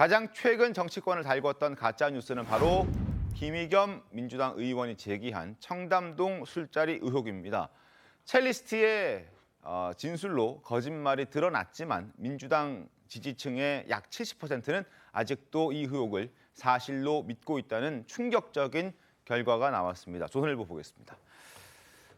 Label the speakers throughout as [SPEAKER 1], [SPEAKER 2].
[SPEAKER 1] 가장 최근 정치권을 달궜던 가짜 뉴스는 바로 김의겸 민주당 의원이 제기한 청담동 술자리 의혹입니다. 첼리스트의 진술로 거짓말이 드러났지만 민주당 지지층의 약 70%는 아직도 이 의혹을 사실로 믿고 있다는 충격적인 결과가 나왔습니다. 조선일보 보겠습니다.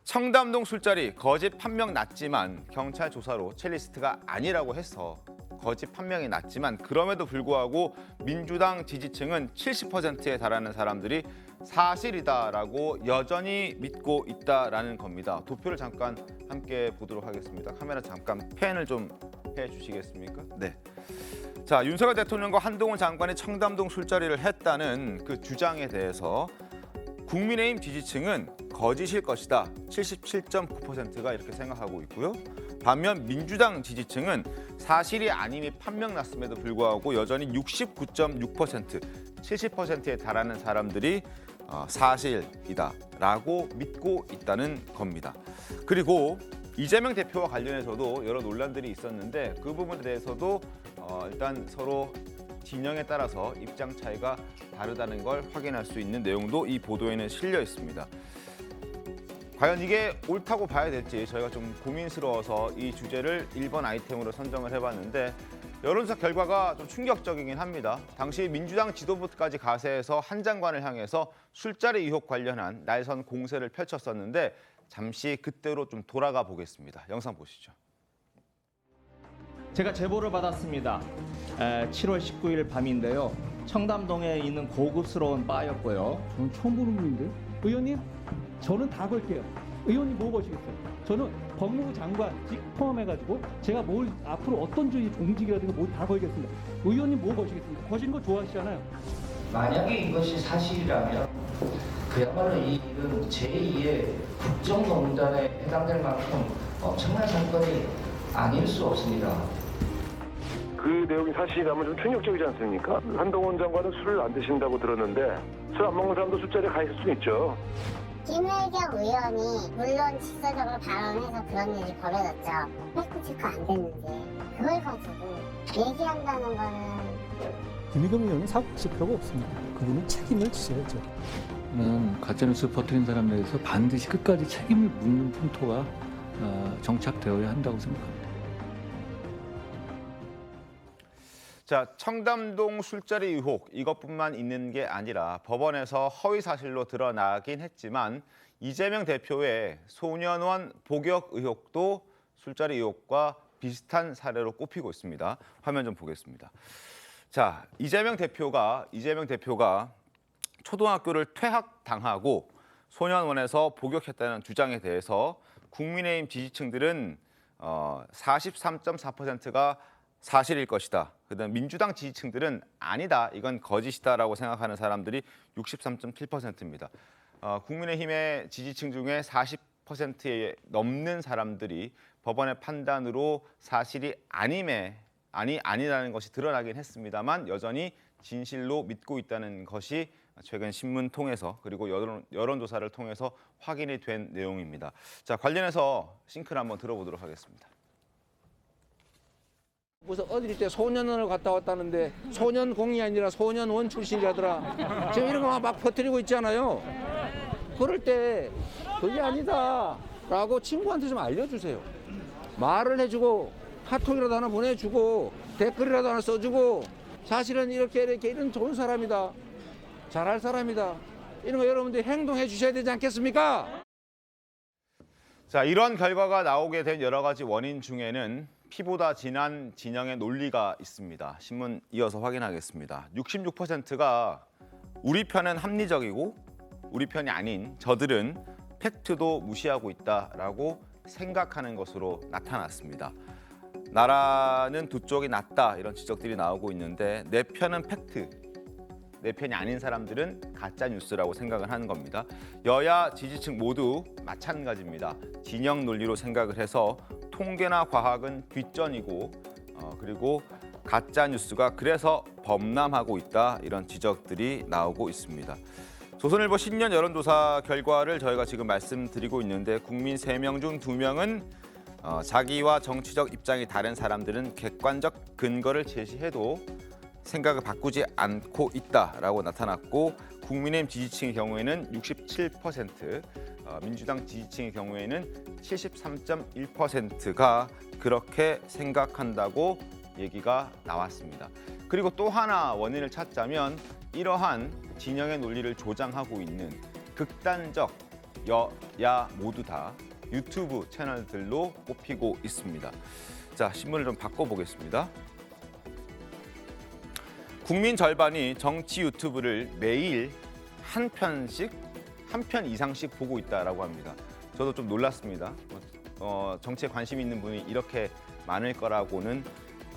[SPEAKER 1] 청담동 술자리 거짓 판명 났지만 경찰 조사로 첼리스트가 아니라고 해서 거짓 판명이 났지만 그럼에도 불구하고 민주당 지지층은 70%에 달하는 사람들이 사실이다라고 여전히 믿고 있다라는 겁니다. 도표를 잠깐 함께 보도록 하겠습니다. 카메라 잠깐 팬을 좀 해주시겠습니까? 네. 자, 윤석열 대통령과 한동훈 장관이 청담동 술자리를 했다는 그 주장에 대해서 국민의힘 지지층은 거짓일 것이다. 77.9%가 이렇게 생각하고 있고요. 반면 민주당 지지층은 사실이 아님이 판명났음에도 불구하고 여전히 69.6%, 70%에 달하는 사람들이 사실이다라고 믿고 있다는 겁니다. 그리고 이재명 대표와 관련해서도 여러 논란들이 있었는데 그 부분에 대해서도 일단 서로 진영에 따라서 입장 차이가 다르다는 걸 확인할 수 있는 내용도 이 보도에는 실려 있습니다. 과연 이게 옳다고 봐야 될지 저희가 좀 고민스러워서 이 주제를 1번 아이템으로 선정을 해봤는데 여론조사 결과가 좀 충격적이긴 합니다. 당시 민주당 지도부까지 가세해서 한 장관을 향해서 술자리 의혹 관련한 날선 공세를 펼쳤었는데 잠시 그때로 좀 돌아가 보겠습니다. 영상 보시죠.
[SPEAKER 2] 제가 제보를 받았습니다. 7월 19일 밤인데요. 청담동에 있는 고급스러운 바였고요.
[SPEAKER 3] 저는 처음 보는 분인데. 의원님, 저는 다 걸게요. 의원님 뭐 거시겠어요? 저는 법무부 장관직 포함해가지고 제가 뭘 앞으로 어떤 주의 공직이라든가 뭘 다 걸겠습니다. 의원님 뭐 거시겠습니까? 거시는 거 좋아하시잖아요.
[SPEAKER 4] 만약에 이것이 사실이라면 그야말로 이 일은 제2의 국정농단에 해당될 만큼 엄청난 사건이 아닐 수 없습니다.
[SPEAKER 5] 그 내용이 사실이라면 좀 충격적이지 않습니까? 한동훈 장관은 술을 안 드신다고 들었는데 술 안 먹는 사람도 술자리에 가 있을 수는 있죠.
[SPEAKER 6] 김의겸 의원이 물론 직설적으로 발언해서 그런 일이 벌어졌죠. 팩트체크 안 됐는데 그걸 가지고 얘기한다는 거는
[SPEAKER 3] 김의겸 의원은 사과하실 필요가 없습니다. 그분은 책임을 지셔야죠.
[SPEAKER 7] 저는 가짜뉴스 퍼뜨린 사람에 대해서 반드시 끝까지 책임을 묻는 풍토가 정착되어야 한다고 생각합니다.
[SPEAKER 1] 자, 청담동 술자리 의혹 이것뿐만 있는 게 아니라 법원에서 허위 사실로 드러나긴 했지만 이재명 대표의 소년원 복역 의혹도 술자리 의혹과 비슷한 사례로 꼽히고 있습니다. 화면 좀 보겠습니다. 자, 이재명 대표가 초등학교를 퇴학당하고 소년원에서 복역했다는 주장에 대해서 국민의힘 지지층들은 43.4%가 사실일 것이다. 그다음 민주당 지지층들은 아니다. 이건 거짓이다라고 생각하는 사람들이 63.7%입니다. 국민의힘의 지지층 중에 40%에 넘는 사람들이 법원의 판단으로 사실이 아니라는 것이 드러나긴 했습니다만 여전히 진실로 믿고 있다는 것이 최근 신문 통해서 그리고 여론조사를 통해서 확인이 된 내용입니다. 자, 관련해서 싱크를 한번 들어보도록 하겠습니다.
[SPEAKER 8] 무슨 어릴 때 소년원을 갔다 왔다는데 소년공이 아니라 소년원 출신이라더라. 지금 이런 거 막 퍼뜨리고 있잖아요. 그럴 때 그게 아니다라고 친구한테 좀 알려주세요. 말을 해주고 카톡이라도 하나 보내주고 댓글이라도 하나 써주고 사실은 이렇게 이런 좋은 사람이다. 잘할 사람이다. 이런 거 여러분들이 행동해 주셔야 되지 않겠습니까?
[SPEAKER 1] 자, 이런 결과가 나오게 된 여러 가지 원인 중에는 피보다 진한 진영의 논리가 있습니다. 신문 이어서 확인하겠습니다. 66%가 우리 편은 합리적이고 우리 편이 아닌 저들은 팩트도 무시하고 있다라고 생각하는 것으로 나타났습니다. 나라는 두 쪽이 낫다 이런 지적들이 나오고 있는데 내 편은 팩트, 내 편이 아닌 사람들은 가짜 뉴스라고 생각을 하는 겁니다. 여야 지지층 모두 마찬가지입니다. 진영 논리로 생각을 해서 통계나 과학은 뒷전이고 그리고 가짜 뉴스가 그래서 범람하고 있다 이런 지적들이 나오고 있습니다. 조선일보 신년 여론조사 결과를 저희가 지금 말씀드리고 있는데 국민 3명 중 2명은 자기와 정치적 입장이 다른 사람들은 객관적 근거를 제시해도 생각을 바꾸지 않고 있다라고 나타났고 국민의힘 지지층의 경우에는 67%, 민주당 지지층의 경우에는 73.1%가 그렇게 생각한다고 얘기가 나왔습니다. 그리고 또 하나 원인을 찾자면 이러한 진영의 논리를 조장하고 있는 극단적 여야 모두 다 유튜브 채널들로 꼽히고 있습니다. 자, 신문을 좀 바꿔보겠습니다. 국민 절반이 정치 유튜브를 매일 한 편 이상씩 보고 있다라고 합니다. 저도 좀 놀랐습니다. 정치에 관심 있는 분이 이렇게 많을 거라고는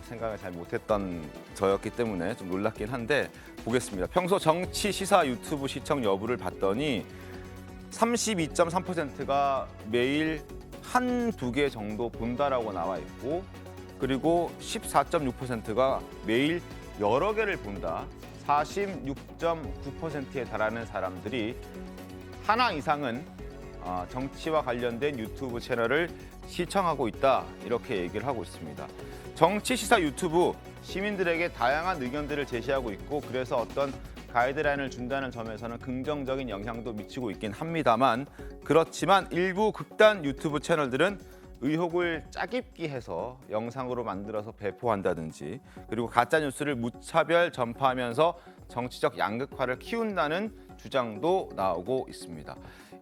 [SPEAKER 1] 생각을 잘 못했던 저였기 때문에 좀 놀랍긴 한데 보겠습니다. 평소 정치 시사 유튜브 시청 여부를 봤더니 32.3%가 매일 한두 개 정도 본다라고 나와 있고 그리고 14.6%가 매일 여러 개를 본다. 46.9%에 달하는 사람들이 하나 이상은 정치와 관련된 유튜브 채널을 시청하고 있다. 이렇게 얘기를 하고 있습니다. 정치 시사 유튜브 시민들에게 다양한 의견들을 제시하고 있고 그래서 어떤 가이드라인을 준다는 점에서는 긍정적인 영향도 미치고 있긴 합니다만 그렇지만 일부 극단 유튜브 채널들은 의혹을 짜깁기 해서 영상으로 만들어서 배포한다든지 그리고 가짜뉴스를 무차별 전파하면서 정치적 양극화를 키운다는 주장도 나오고 있습니다.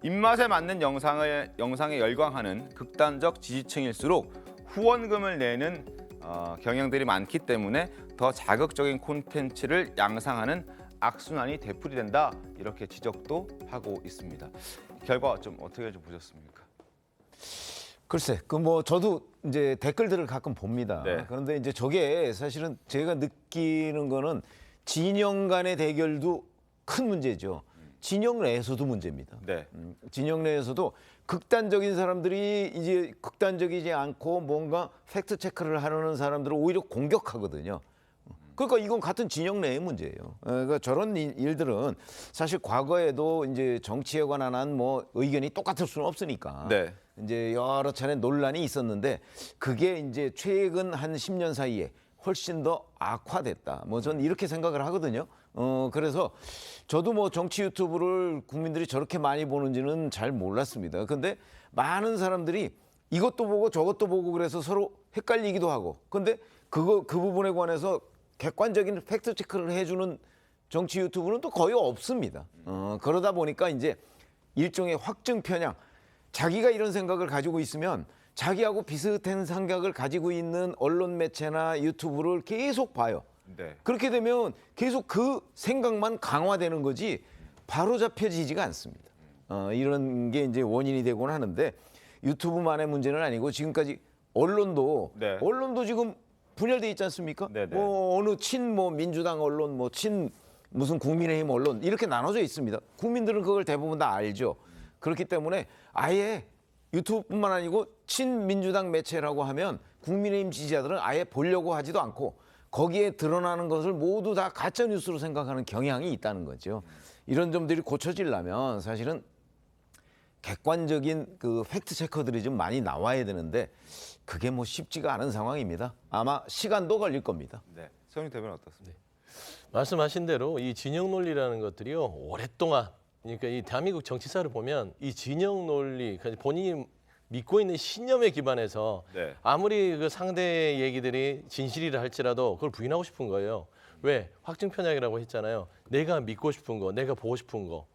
[SPEAKER 1] 입맛에 맞는 영상에 열광하는 극단적 지지층일수록 후원금을 내는 경향들이 많기 때문에 더 자극적인 콘텐츠를 양상하는 악순환이 되풀이된다 이렇게 지적도 하고 있습니다. 결과 좀 어떻게 좀 보셨습니까?
[SPEAKER 9] 글쎄, 저도 이제 댓글들을 가끔 봅니다.
[SPEAKER 1] 네.
[SPEAKER 9] 그런데 이제 저게 사실은 제가 느끼는 거는 진영 간의 대결도 큰 문제죠. 진영 내에서도 문제입니다.
[SPEAKER 1] 네.
[SPEAKER 9] 진영 내에서도 극단적인 사람들이 이제 극단적이지 않고 뭔가 팩트 체크를 하려는 사람들을 오히려 공격하거든요. 그러니까 이건 같은 진영 내의 문제예요. 그러니까 저런 일들은 사실 과거에도 이제 정치에 관한 뭐 의견이 똑같을 수는 없으니까.
[SPEAKER 1] 네.
[SPEAKER 9] 이제 여러 차례 논란이 있었는데 그게 이제 최근 한 10년 사이에 훨씬 더 악화됐다. 뭐 저는 이렇게 생각을 하거든요. 그래서 저도 뭐 정치 유튜브를 국민들이 저렇게 많이 보는지는 잘 몰랐습니다. 근데 많은 사람들이 이것도 보고 저것도 보고 그래서 서로 헷갈리기도 하고. 근데 그 부분에 관해서 객관적인 팩트 체크를 해주는 정치 유튜브는 또 거의 없습니다. 그러다 보니까 이제 일종의 확증 편향. 자기가 이런 생각을 가지고 있으면 자기하고 비슷한 생각을 가지고 있는 언론 매체나 유튜브를 계속 봐요.
[SPEAKER 1] 네.
[SPEAKER 9] 그렇게 되면 계속 그 생각만 강화되는 거지 바로 잡혀지지가 않습니다. 이런 게 이제 원인이 되곤 하는데 유튜브만의 문제는 아니고 지금까지 언론도
[SPEAKER 1] 네.
[SPEAKER 9] 지금 분열돼 있지 않습니까?
[SPEAKER 1] 네네.
[SPEAKER 9] 뭐 어느 민주당 언론, 무슨 국민의힘 언론 이렇게 나눠져 있습니다. 국민들은 그걸 대부분 다 알죠. 그렇기 때문에 아예 유튜브뿐만 아니고 친민주당 매체라고 하면 국민의힘 지지자들은 아예 보려고 하지도 않고 거기에 드러나는 것을 모두 다 가짜 뉴스로 생각하는 경향이 있다는 거죠. 이런 점들이 고쳐지려면 사실은 객관적인 그 팩트 체커들이 좀 많이 나와야 되는데 그게 뭐 쉽지가 않은 상황입니다. 아마 시간도 걸릴 겁니다.
[SPEAKER 1] 네. 서영민 대변인 어떻습니까?
[SPEAKER 10] 말씀하신 대로 이 진영 논리라는 것들이요 오랫동안 그러니까 이 대한민국 정치사를 보면 이 진영 논리 본인이 믿고 있는 신념에 기반해서
[SPEAKER 1] 네.
[SPEAKER 10] 아무리 그 상대의 얘기들이 진실이라 할지라도 그걸 부인하고 싶은 거예요. 왜? 확증 편향이라고 했잖아요. 내가 믿고 싶은 거, 내가 보고 싶은 거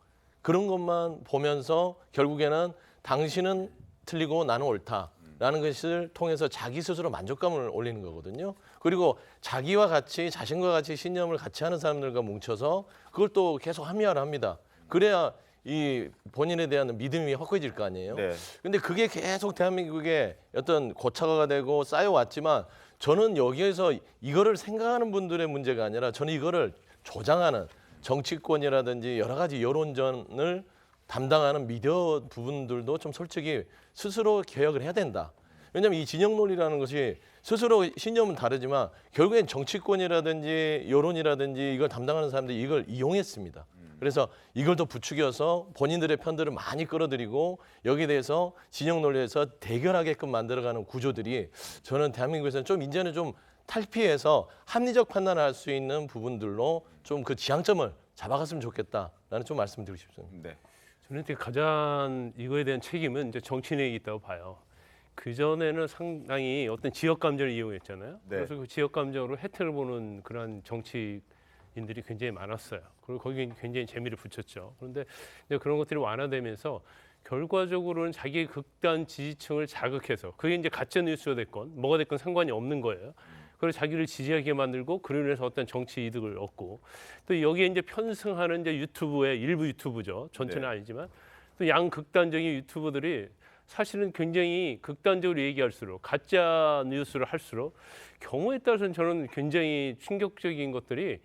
[SPEAKER 10] 그런 것만 보면서 결국에는 당신은 틀리고 나는 옳다라는 것을 통해서 자기 스스로 만족감을 올리는 거거든요. 그리고 자기와 같이 자신과 같이 신념을 같이 하는 사람들과 뭉쳐서 그걸 또 계속 합리화를 합니다. 그래야 이 본인에 대한 믿음이 확고해질 거 아니에요.
[SPEAKER 1] 네.
[SPEAKER 10] 근데 그게 계속 대한민국의 어떤 고착화가 되고 쌓여왔지만 저는 여기에서 이거를 생각하는 분들의 문제가 아니라 저는 이거를 조장하는 정치권이라든지 여러 가지 여론전을 담당하는 미디어 부분들도 좀 솔직히 스스로 개혁을 해야 된다. 왜냐하면 이 진영 논리라는 것이 스스로 신념은 다르지만 결국엔 정치권이라든지 여론이라든지 이걸 담당하는 사람들이 이걸 이용했습니다. 그래서 이걸 더 부추겨서 본인들의 편들을 많이 끌어들이고 여기에 대해서 진영 논리에서 대결하게끔 만들어가는 구조들이 저는 대한민국에서는 좀 이제는 좀 탈피해서 합리적 판단을 할 수 있는 부분들로 좀 그 지향점을 잡아갔으면 좋겠다라는 좀 말씀드리고 싶습니다.
[SPEAKER 1] 네.
[SPEAKER 11] 저는 이제 가장 이거에 대한 책임은 이제 정치인에게 있다고 봐요. 그 전에는 상당히 어떤 지역 감정을 이용했잖아요.
[SPEAKER 1] 네.
[SPEAKER 11] 그래서 그 지역 감정으로 혜택을 보는 그런 정치인들이 굉장히 많았어요. 그리고 거기에 굉장히 재미를 붙였죠. 그런데 이제 그런 것들이 완화되면서 결과적으로는 자기의 극단 지지층을 자극해서 그게 이제 가짜 뉴스가 됐건 뭐가 됐건 상관이 없는 거예요. 그래서 자기를 지지하게 만들고 그로 인해서 어떤 정치 이득을 얻고 또 여기에 이제 편승하는 이제 유튜브의 일부 유튜브죠. 전체는
[SPEAKER 1] 네.
[SPEAKER 11] 아니지만 또 양극단적인 유튜버들이 사실은 굉장히 극단적으로 얘기할수록 가짜 뉴스를 할수록 경우에 따라서는 저는 굉장히 충격적인 것들이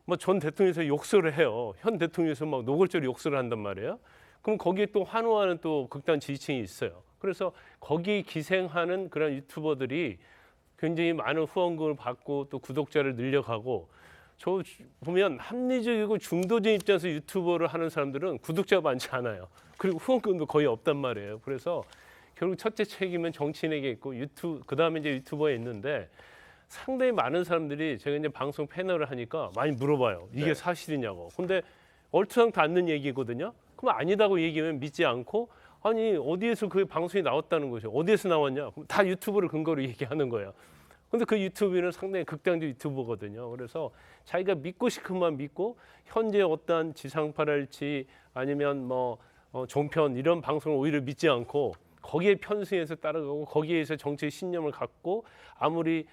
[SPEAKER 11] 뭐 전 대통령에서 욕설을 해요. 현 대통령에서 막 노골적으로 욕설을 한단 말이에요. 그럼 거기에 또 환호하는 또 극단 지지층이 있어요. 그래서 거기에 기생하는 그런 유튜버들이 굉장히 많은 후원금을 받고 또 구독자를 늘려가고 저 보면 합리적이고 중도적인 입장에서 유튜버를 하는 사람들은 구독자가 많지 않아요. 그리고 후원금도 거의 없단 말이에요. 그래서 결국 첫째 책임은 정치인에게 있고 그다음에 이제 유튜버에 있는데 상당히 많은 사람들이 제가 이제 방송 패널을 하니까 많이 물어봐요. 이게
[SPEAKER 1] 네.
[SPEAKER 11] 사실이냐고. 근데 얼토당토 않는 얘기거든요. 그럼 아니다고 얘기하면 믿지 않고 아니 어디에서 그 방송이 나왔다는 거죠. 어디에서 나왔냐? 그럼 다 유튜브를 근거로 얘기하는 거예요. 근데 그 유튜브는 상당히 극단적 유튜버거든요. 그래서 자기가 믿고 싶은만 믿고 현재 어떠한 지상파랄지 아니면 뭐 종편 이런 방송을 오히려 믿지 않고 거기에 편승해서 따라가고 거기에서 정치의 신념을 갖고 아무리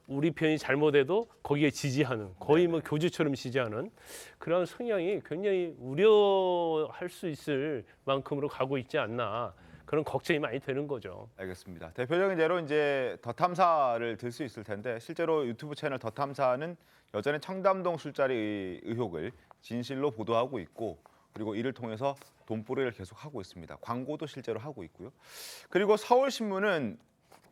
[SPEAKER 11] 우리 편이 잘못해도 거기에 지지하는 거의 뭐 교주처럼 지지하는 그런 성향이 굉장히 우려할 수 있을 만큼으로 가고 있지 않나 그런 걱정이 많이 되는 거죠.
[SPEAKER 1] 알겠습니다. 대표적인 예로 이제 더 탐사를 들 수 있을 텐데 실제로 유튜브 채널 더 탐사는 여전히 청담동 술자리 의혹을 진실로 보도하고 있고 그리고 이를 통해서 돈벌이를 계속 하고 있습니다. 광고도 실제로 하고 있고요. 그리고 서울신문은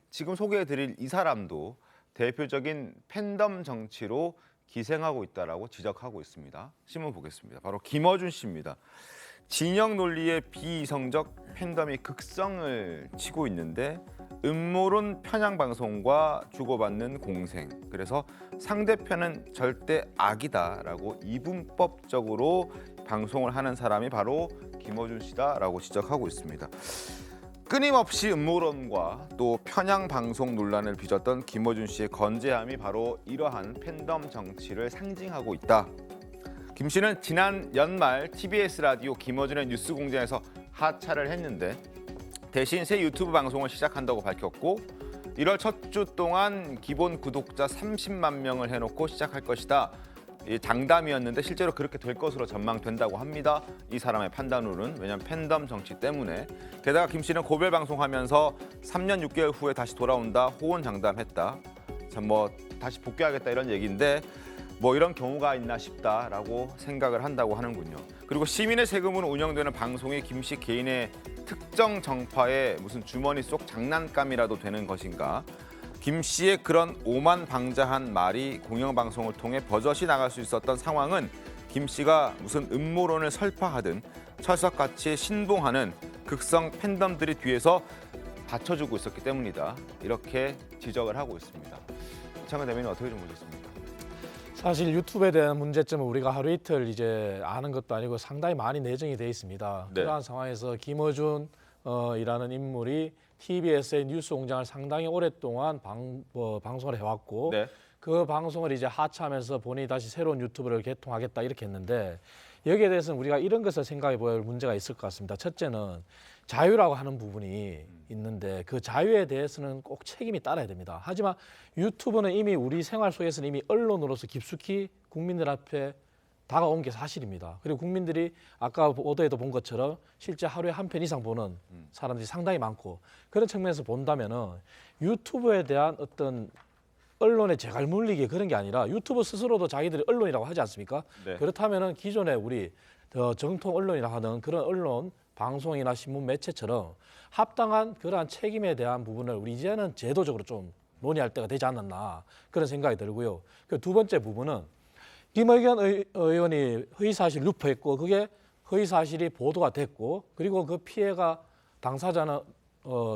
[SPEAKER 1] 지금 소개해드릴 이 사람도 대표적인 팬덤 정치로 기생하고 있다라고 지적하고 있습니다. 신문 보겠습니다. 바로 김어준 씨입니다. 진영 논리의 비이성적 팬덤이 극성을 치고 있는데 음모론 편향 방송과 주고받는 공생. 그래서 상대편은 절대 악이다라고 이분법적으로 방송을 하는 사람이 바로 김어준 씨다라고 지적하고 있습니다. 끊임없이 음모론과 또 편향 방송 논란을 빚었던 김어준 씨의 건재함이 바로 이러한 팬덤 정치를 상징하고 있다. 김 씨는 지난 연말 TBS 라디오 김어준의 뉴스공장에서 하차를 했는데 대신 새 유튜브 방송을 시작한다고 밝혔고 1월 첫 주 동안 기본 구독자 30만 명을 해놓고 시작할 것이다. 장담이었는데 실제로 그렇게 될 것으로 전망된다고 합니다. 이 사람의 판단으로는 왜냐하면 팬덤 정치 때문에. 게다가 김 씨는 고별 방송하면서 3년 6개월 후에 다시 돌아온다 호언장담했다. 참 뭐 다시 복귀하겠다 이런 얘기인데 뭐 이런 경우가 있나 싶다라고 생각을 한다고 하는군요. 그리고 시민의 세금으로 운영되는 방송이 김 씨 개인의 특정 정파의 무슨 주머니 속 장난감이라도 되는 것인가? 김 씨의 그런 오만방자한 말이 공영방송을 통해 버젓이 나갈 수 있었던 상황은 김 씨가 무슨 음모론을 설파하든 철석같이 신봉하는 극성 팬덤들이 뒤에서 받쳐주고 있었기 때문이다. 이렇게 지적을 하고 있습니다. 이창근 대변인 어떻게 좀 보셨습니까?
[SPEAKER 12] 사실 유튜브에 대한 문제점은 우리가 하루 이틀 이제 아는 것도 아니고 상당히 많이 내정이 돼 있습니다.
[SPEAKER 1] 네.
[SPEAKER 12] 그러한 상황에서 김어준 이라는 인물이 TBS의 뉴스공장을 상당히 오랫동안 방송을 해왔고
[SPEAKER 1] 네.
[SPEAKER 12] 그 방송을 이제 하차하면서 본인이 다시 새로운 유튜브를 개통하겠다 이렇게 했는데 여기에 대해서는 우리가 이런 것을 생각해 볼 문제가 있을 것 같습니다. 첫째는 자유라고 하는 부분이 있는데 그 자유에 대해서는 꼭 책임이 따라야 됩니다. 하지만 유튜브는 이미 우리 생활 속에서는 이미 언론으로서 깊숙이 국민들 앞에 다가온 게 사실입니다. 그리고 국민들이 아까 보도에도 본 것처럼 실제 하루에 한 편 이상 보는 사람들이 상당히 많고 그런 측면에서 본다면은 유튜브에 대한 어떤 언론의 재갈 물리기 그런 게 아니라 유튜브 스스로도 자기들이 언론이라고 하지 않습니까?
[SPEAKER 1] 네.
[SPEAKER 12] 그렇다면은 기존에 우리 정통 언론이라 하는 그런 언론 방송이나 신문 매체처럼 합당한 그러한 책임에 대한 부분을 우리 이제는 제도적으로 좀 논의할 때가 되지 않았나 그런 생각이 들고요. 그 두 번째 부분은 김의겸 의원이 허위사실 유포했고 그게 허위사실이 보도가 됐고 그리고 그 피해가 당사자는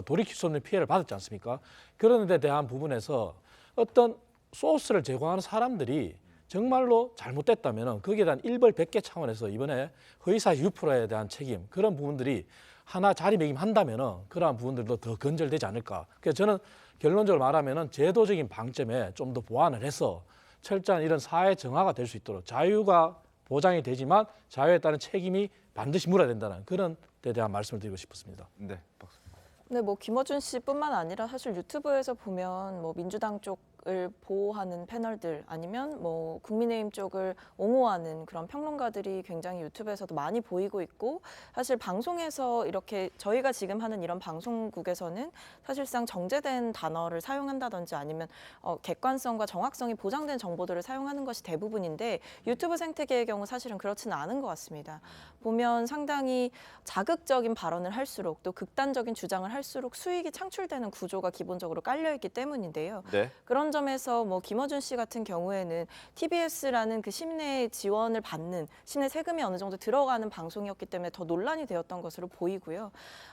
[SPEAKER 12] 돌이킬 수 없는 피해를 받았지 않습니까? 그런 데 대한 부분에서 어떤 소스를 제공하는 사람들이 정말로 잘못됐다면 거기에 대한 일벌백계 차원에서 이번에 허위사실 유포에 대한 책임 그런 부분들이 하나 자리매김한다면 그러한 부분들도 더 건절되지 않을까. 그래서 저는 결론적으로 말하면 제도적인 방점에 좀 더 보완을 해서 철저한 이런 사회 정화가 될 수 있도록 자유가 보장이 되지만 자유에 따른 책임이 반드시 물어야 된다는 그런 데 대한 말씀을 드리고 싶었습니다.
[SPEAKER 1] 네, 박수.
[SPEAKER 13] 네, 뭐 김어준 씨뿐만 아니라 사실 유튜브에서 보면 뭐 민주당 쪽을 보호하는 패널들 아니면 뭐 국민의힘 쪽을 옹호하는 그런 평론가들이 굉장히 유튜브에서도 많이 보이고 있고 사실 방송에서 이렇게 저희가 지금 하는 이런 방송국에서는 사실상 정제된 단어를 사용한다든지 아니면 객관성과 정확성이 보장된 정보들을 사용하는 것이 대부분인데 유튜브 생태계의 경우 사실은 그렇지는 않은 것 같습니다. 보면 상당히 자극적인 발언을 할수록 또 극단적인 주장을 할수록 수익이 창출되는 구조가 기본적으로 깔려있기 때문인데요.
[SPEAKER 1] 네.
[SPEAKER 13] 그런 점에서 뭐 김어준 씨 같은 경우에는 TBS라는 그 시민의 지원을 받는 시민의 세금이 어느 정도 들어가는 방송이었기 때문에 더 논란이 되었던 것으로 보이고요.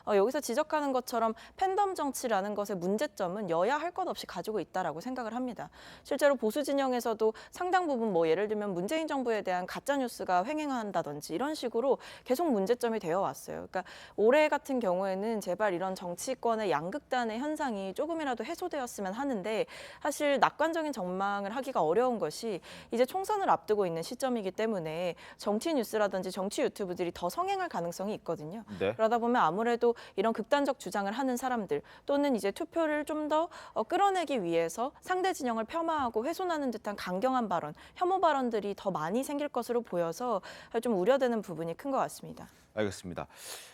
[SPEAKER 13] 여기서 지적하는 것처럼 팬덤 정치라는 것의 문제점은 여야 할 것 없이 가지고 있다라고 생각을 합니다. 실제로 보수 진영에서도 상당 부분 뭐 예를 들면 문재인 정부에 대한 가짜 뉴스가 횡행한다든지 이런 식으로 계속 문제점이 되어 왔어요. 그러니까 올해 같은 경우에는 제발 이런 정치권의 양극단의 현상이 조금이라도 해소되었으면 하는데 사실 낙관적인 전망을 하기가 어려운 것이 이제 총선을 앞두고 있는 시점이기 때문에 정치 뉴스라든지 정치 유튜브들이 더 성행할 가능성이 있거든요.
[SPEAKER 1] 네.
[SPEAKER 13] 그러다 보면 아무래도 이런 극단적 주장을 하는 사람들 또는 이제 투표를 좀 더 끌어내기 위해서 상대 진영을 폄하하고 훼손하는 듯한 강경한 발언, 혐오 발언들이 더 많이 생길 것으로 보여서 좀 우려되는 부분이 큰 것 같습니다.
[SPEAKER 1] 알겠습니다.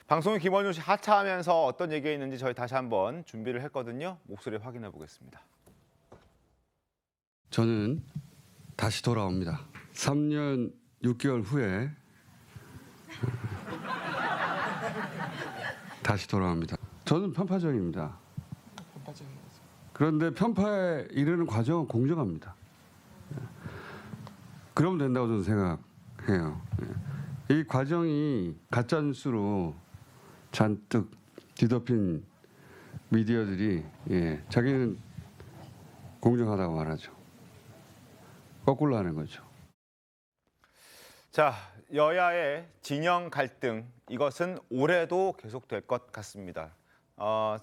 [SPEAKER 1] 방송에 김원준 씨 하차하면서 어떤 얘기가 있는지 저희 다시 한번 준비를 했거든요. 목소리 확인해 보겠습니다.
[SPEAKER 14] 저는 다시 돌아옵니다. 3년 6개월 후에 다시 돌아옵니다. 저는 편파적입니다. 그런데 편파에 이르는 과정은 공정합니다. 그러면 된다고 저는 생각해요. 이 과정이 가짜뉴스로 잔뜩 뒤덮인 미디어들이 자기는 공정하다고 말하죠. 거꾸로 하는 거죠.
[SPEAKER 1] 자, 여야의 진영 갈등 이것은 올해도 계속될 것 같습니다.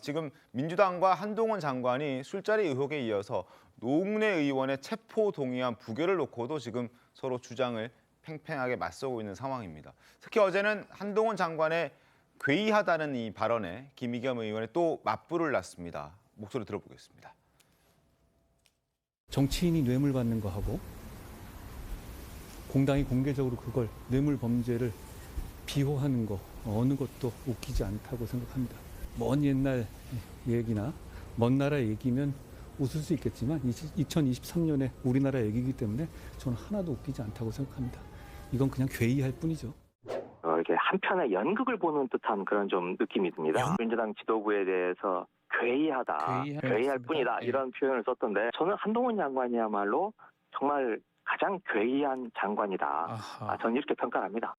[SPEAKER 1] 지금 민주당과 한동훈 장관이 술자리 의혹에 이어서 노웅래 의원의 체포 동의안 부결을 놓고도 지금 서로 주장을 팽팽하게 맞서고 있는 상황입니다. 특히 어제는 한동훈 장관의 괴이하다는 이 발언에 김의겸 의원이 또 맞불을 놨습니다. 목소리 들어보겠습니다.
[SPEAKER 3] 정치인이 뇌물 받는 거 하고 공당이 공개적으로 그걸 뇌물 범죄를 비호하는 거 어느 것도 웃기지 않다고 생각합니다. 먼 옛날 얘기나 먼 나라 얘기면 웃을 수 있겠지만 2023년에 우리나라 얘기이기 때문에 저는 하나도 웃기지 않다고 생각합니다. 이건 그냥 괴이할 뿐이죠.
[SPEAKER 15] 이렇게 한편의 연극을 보는 듯한 그런 좀 느낌이 듭니다. 민주당 지도부에 대해서 괴이할 뿐이다 이런 표현을 썼던데 저는 한동훈 장관이야말로 정말 가장 괴이한 장관이다. 저는 이렇게 평가합니다.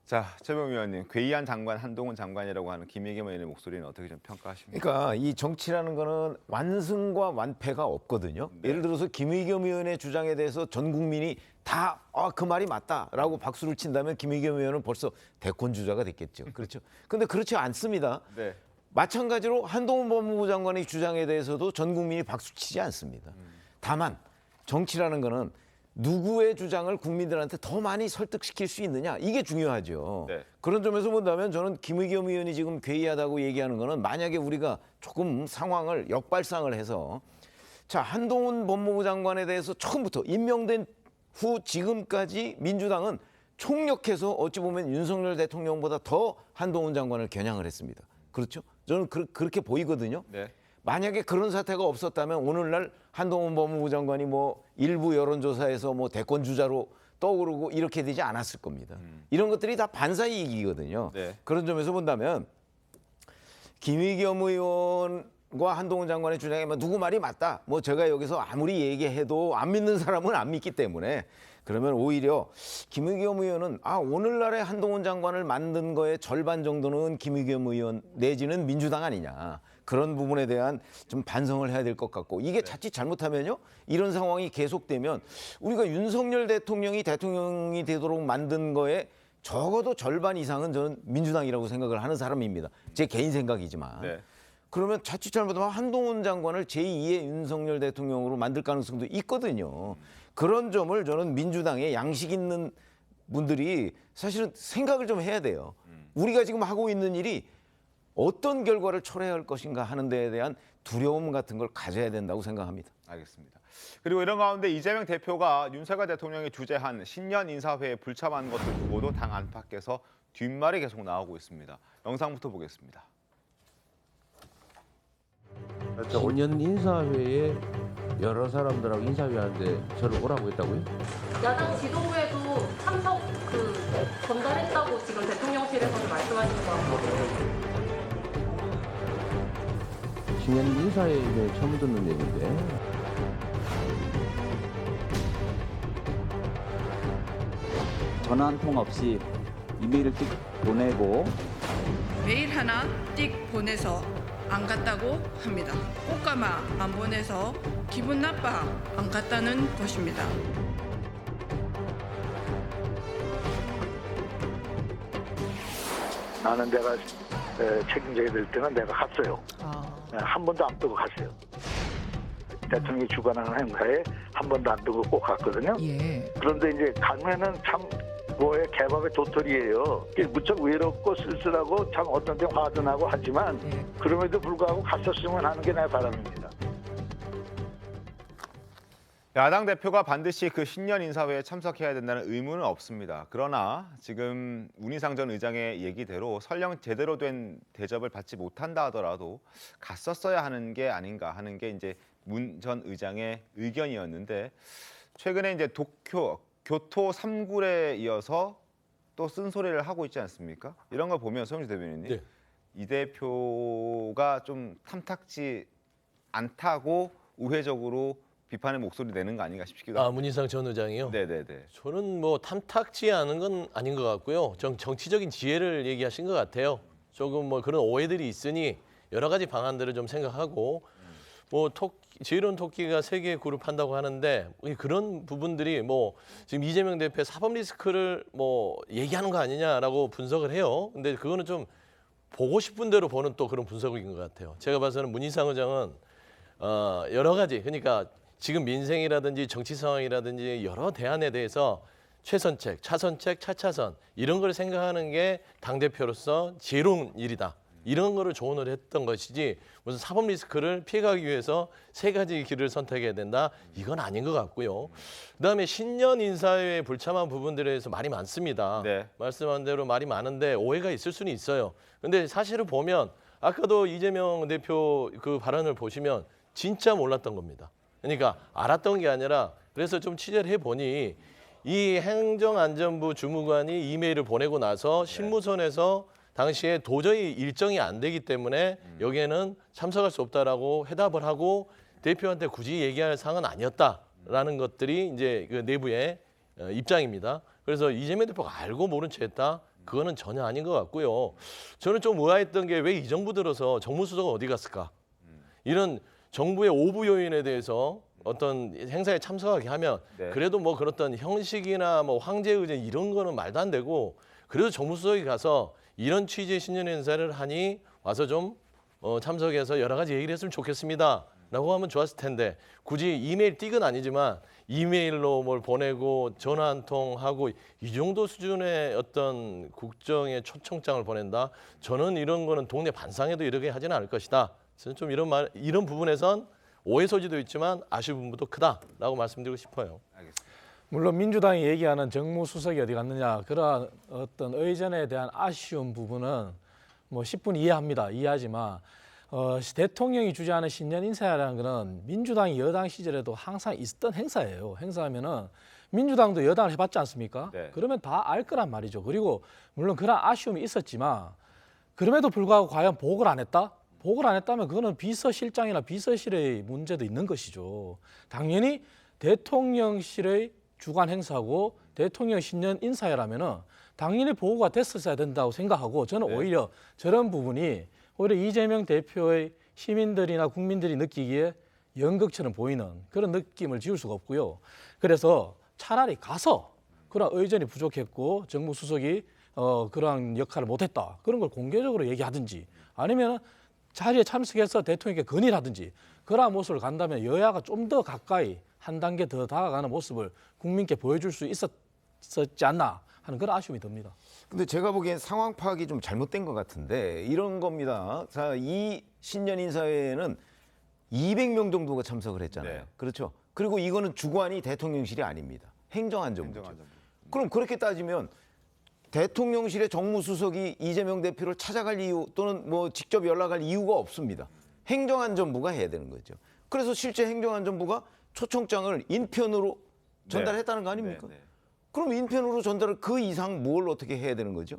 [SPEAKER 1] 자, 최병 의원님, 괴이한 장관 한동훈 장관이라고 하는 김의겸 의원의 목소리는 어떻게 좀 평가하십니까?
[SPEAKER 9] 그러니까 이 정치라는 거는 완승과 완패가 없거든요.
[SPEAKER 1] 네.
[SPEAKER 9] 예를 들어서 김의겸 의원의 주장에 대해서 전 국민이 다 그 말이 맞다라고 박수를 친다면 김의겸 의원은 벌써 대권 주자가 됐겠죠. 그렇죠. 근데 그렇지 않습니다.
[SPEAKER 1] 네.
[SPEAKER 9] 마찬가지로 한동훈 법무부 장관의 주장에 대해서도 전 국민이 박수치지 않습니다. 다만 정치라는 거는 누구의 주장을 국민들한테 더 많이 설득시킬 수 있느냐 이게 중요하죠.
[SPEAKER 1] 네.
[SPEAKER 9] 그런 점에서 본다면 저는 김의겸 의원이 지금 괴이하다고 얘기하는 거는 만약에 우리가 조금 상황을 역발상을 해서 자 한동훈 법무부 장관에 대해서 처음부터 임명된 후 지금까지 민주당은 총력해서 어찌 보면 윤석열 대통령보다 더 한동훈 장관을 겨냥을 했습니다. 그렇죠? 저는 그렇게 보이거든요.
[SPEAKER 1] 네.
[SPEAKER 9] 만약에 그런 사태가 없었다면 오늘날 한동훈 법무부 장관이 뭐 일부 여론조사에서 뭐 대권 주자로 떠오르고 이렇게 되지 않았을 겁니다. 이런 것들이 다 반사이익이거든요.
[SPEAKER 1] 네.
[SPEAKER 9] 그런 점에서 본다면 김의겸 의원과 한동훈 장관의 주장에 누구 말이 맞다. 뭐 제가 여기서 아무리 얘기해도 안 믿는 사람은 안 믿기 때문에 그러면 오히려 김의겸 의원은 오늘날의 한동훈 장관을 만든 거의 절반 정도는 김의겸 의원 내지는 민주당 아니냐. 그런 부분에 대한 좀 반성을 해야 될 것 같고
[SPEAKER 1] 네.
[SPEAKER 9] 이게 자칫 잘못하면요 이런 상황이 계속되면 우리가 윤석열 대통령이 대통령이 되도록 만든 거에 적어도 절반 이상은 저는 민주당이라고 생각을 하는 사람입니다. 제 개인 생각이지만.
[SPEAKER 1] 네.
[SPEAKER 9] 그러면 자칫 잘못하면 한동훈 장관을 제2의 윤석열 대통령으로 만들 가능성도 있거든요. 그런 점을 저는 민주당의 양식 있는 분들이 사실은 생각을 좀 해야 돼요. 우리가 지금 하고 있는 일이 어떤 결과를 초래할 것인가 하는 데에 대한 두려움 같은 걸 가져야 된다고 생각합니다.
[SPEAKER 1] 알겠습니다. 그리고 이런 가운데 이재명 대표가 윤석열 대통령이 주재한 신년 인사회에 불참한 것을 두고도 당 안팎에서 뒷말이 계속 나오고 있습니다. 영상부터 보겠습니다.
[SPEAKER 16] 신년 인사회에 여러 사람들하고 인사회하는데 저를 오라고 했다고요?
[SPEAKER 17] 야당 지도부에도 참석 전달했다고 지금 대통령실에서는 말씀하시는 것 같거든요.
[SPEAKER 16] 신년 인사회에 처음 듣는 얘기인데.
[SPEAKER 18] 전화 한 통 없이 이메일을 띡 보내고
[SPEAKER 19] 메일 하나 띡 보내서 안 갔다고 합니다. 꽃가마 안 보내서 기분 나빠 안 갔다는 것입니다.
[SPEAKER 5] 나는 내가 책임져야 될 때는 내가 갔어요. 한 번도 안 뜨고 갔어요. 대통령이 주관하는 행사에 한 번도 안 뜨고 꼭 갔거든요. 그런데 이제 가면은 참 뭐에 개밥의 도토리예요. 무척 외롭고 쓸쓸하고 참 어떤 때 화도 나고 하지만 그럼에도 불구하고 갔었으면 하는 게 내 바람입니다.
[SPEAKER 1] 야당 대표가 반드시 그 신년 인사회에 참석해야 된다는 의무는 없습니다. 그러나 지금 문희상 전 의장의 얘기대로 설령 제대로 된 대접을 받지 못한다 하더라도 갔었어야 하는 게 아닌가 하는 게 이제 문 전 의장의 의견이었는데 최근에 이제 교토 3굴에 이어서 또 쓴소리를 하고 있지 않습니까? 이런 걸 보면 서영주 대변인님,
[SPEAKER 10] 네.
[SPEAKER 1] 이 대표가 좀 탐탁지 않다고 우회적으로 비판의 목소리 내는 거 아닌가 싶기도 합니다.
[SPEAKER 10] 문희상 전 의장이요?
[SPEAKER 1] 네네네.
[SPEAKER 10] 저는 뭐 탐탁지 않은 건 아닌 것 같고요. 정치적인 지혜를 얘기하신 것 같아요. 조금 뭐 그런 오해들이 있으니 여러 가지 방안들을 좀 생각하고 뭐 지혜로운 토끼가 세 개 그룹한다고 하는데 그런 부분들이 뭐 지금 이재명 대표의 사법 리스크를 뭐 얘기하는 거 아니냐라고 분석을 해요. 근데 그거는 좀 보고 싶은 대로 보는 또 그런 분석인 것 같아요. 제가 봐서는 문희상 의장은 여러 가지 그러니까 지금 민생이라든지 정치 상황이라든지 여러 대안에 대해서 최선책, 차선책, 차차선 이런 걸 생각하는 게 당대표로서 지혜로운 일이다. 이런 거를 조언을 했던 것이지 무슨 사법 리스크를 피해가기 위해서 세 가지 길을 선택해야 된다. 이건 아닌 것 같고요. 그다음에 신년 인사회에 불참한 부분들에 대해서 말이 많습니다.
[SPEAKER 1] 네.
[SPEAKER 10] 말씀한 대로 말이 많은데 오해가 있을 수는 있어요. 근데 사실을 보면 아까도 이재명 대표 그 발언을 보시면 진짜 몰랐던 겁니다. 그러니까 알았던 게 아니라 그래서 좀 취재를 해보니 이 행정안전부 주무관이 이메일을 보내고 나서 신무선에서 당시에 도저히 일정이 안 되기 때문에 여기에는 참석할 수 없다라고 해답을 하고 대표한테 굳이 얘기할 사항은 아니었다라는 것들이 이제 그 내부의 입장입니다. 그래서 이재명 대표가 알고 모른 채 했다. 그거는 전혀 아닌 것 같고요. 저는 좀 의아했던 게 왜 이 정부 들어서 정무수석은 어디 갔을까? 이런 정부의 오부 요인에 대해서 어떤 행사에 참석하게 하면 그래도 뭐 그렇던 형식이나 뭐 황제 의전 이런 거는 말도 안 되고 그래도 정무수석이 가서 이런 취지의 신년 인사를 하니 와서 좀 참석해서 여러 가지 얘기를 했으면 좋겠습니다. 라고 하면 좋았을 텐데 굳이 이메일 띡은 아니지만 이메일로 뭘 보내고 전화 한 통 하고 이 정도 수준의 어떤 국정의 초청장을 보낸다. 저는 이런 거는 동네 반상회도 이렇게 하지는 않을 것이다. 저는 좀 이런 부분에선 오해 소지도 있지만 아쉬운 부분도 크다라고 말씀드리고 싶어요.
[SPEAKER 1] 알겠습니다.
[SPEAKER 12] 물론 민주당이 얘기하는 정무수석이 어디 갔느냐 그런 어떤 의전에 대한 아쉬운 부분은 뭐 10분 이해하지만 대통령이 주재하는 신년 인사라는 것은 민주당이 여당 시절에도 항상 있었던 행사예요. 행사하면은 민주당도 여당을 해봤지 않습니까? 그러면 다 알 거란 말이죠. 그리고 물론 그런 아쉬움이 있었지만 그럼에도 불구하고 과연 보고를 안 했다? 보고를 안 했다면 그거는 비서실장이나 비서실의 문제도 있는 것이죠. 당연히 대통령실의 주관 행사고 대통령 신년 인사회라면은 당연히 보고가 됐었어야 된다고 생각하고 저는 오히려 저런 부분이 오히려 이재명 대표의 시민들이나 국민들이 느끼기에 연극처럼 보이는 그런 느낌을 지울 수가 없고요. 그래서 차라리 가서 그런 의전이 부족했고 정무 수석이 그러한 역할을 못했다. 그런 걸 공개적으로 얘기하든지 아니면 자리에 참석해서 대통령에게 건의를 하든지 그러한 모습을 간다면 여야가 좀 더 가까이 한 단계 더 다가가는 모습을 국민께 보여줄 수 있었지 않나 하는 그런 아쉬움이 듭니다.
[SPEAKER 9] 근데 제가 보기엔 상황 파악이 좀 잘못된 것 같은데 이런 겁니다. 자, 이 신년 인사회에는 200명 정도가 참석을 했잖아요.
[SPEAKER 1] 네.
[SPEAKER 9] 그렇죠. 그리고 이거는 주관이 대통령실이 아닙니다. 행정안전부죠. 그럼 그렇게 따지면 대통령실의 정무수석이 이재명 대표를 찾아갈 이유 또는 뭐 직접 연락할 이유가 없습니다. 행정안전부가 해야 되는 거죠. 그래서 실제 행정안전부가 초청장을 인편으로 전달했다는 거 아닙니까? 그럼 인편으로 전달을 그 이상 뭘 어떻게 해야 되는 거죠?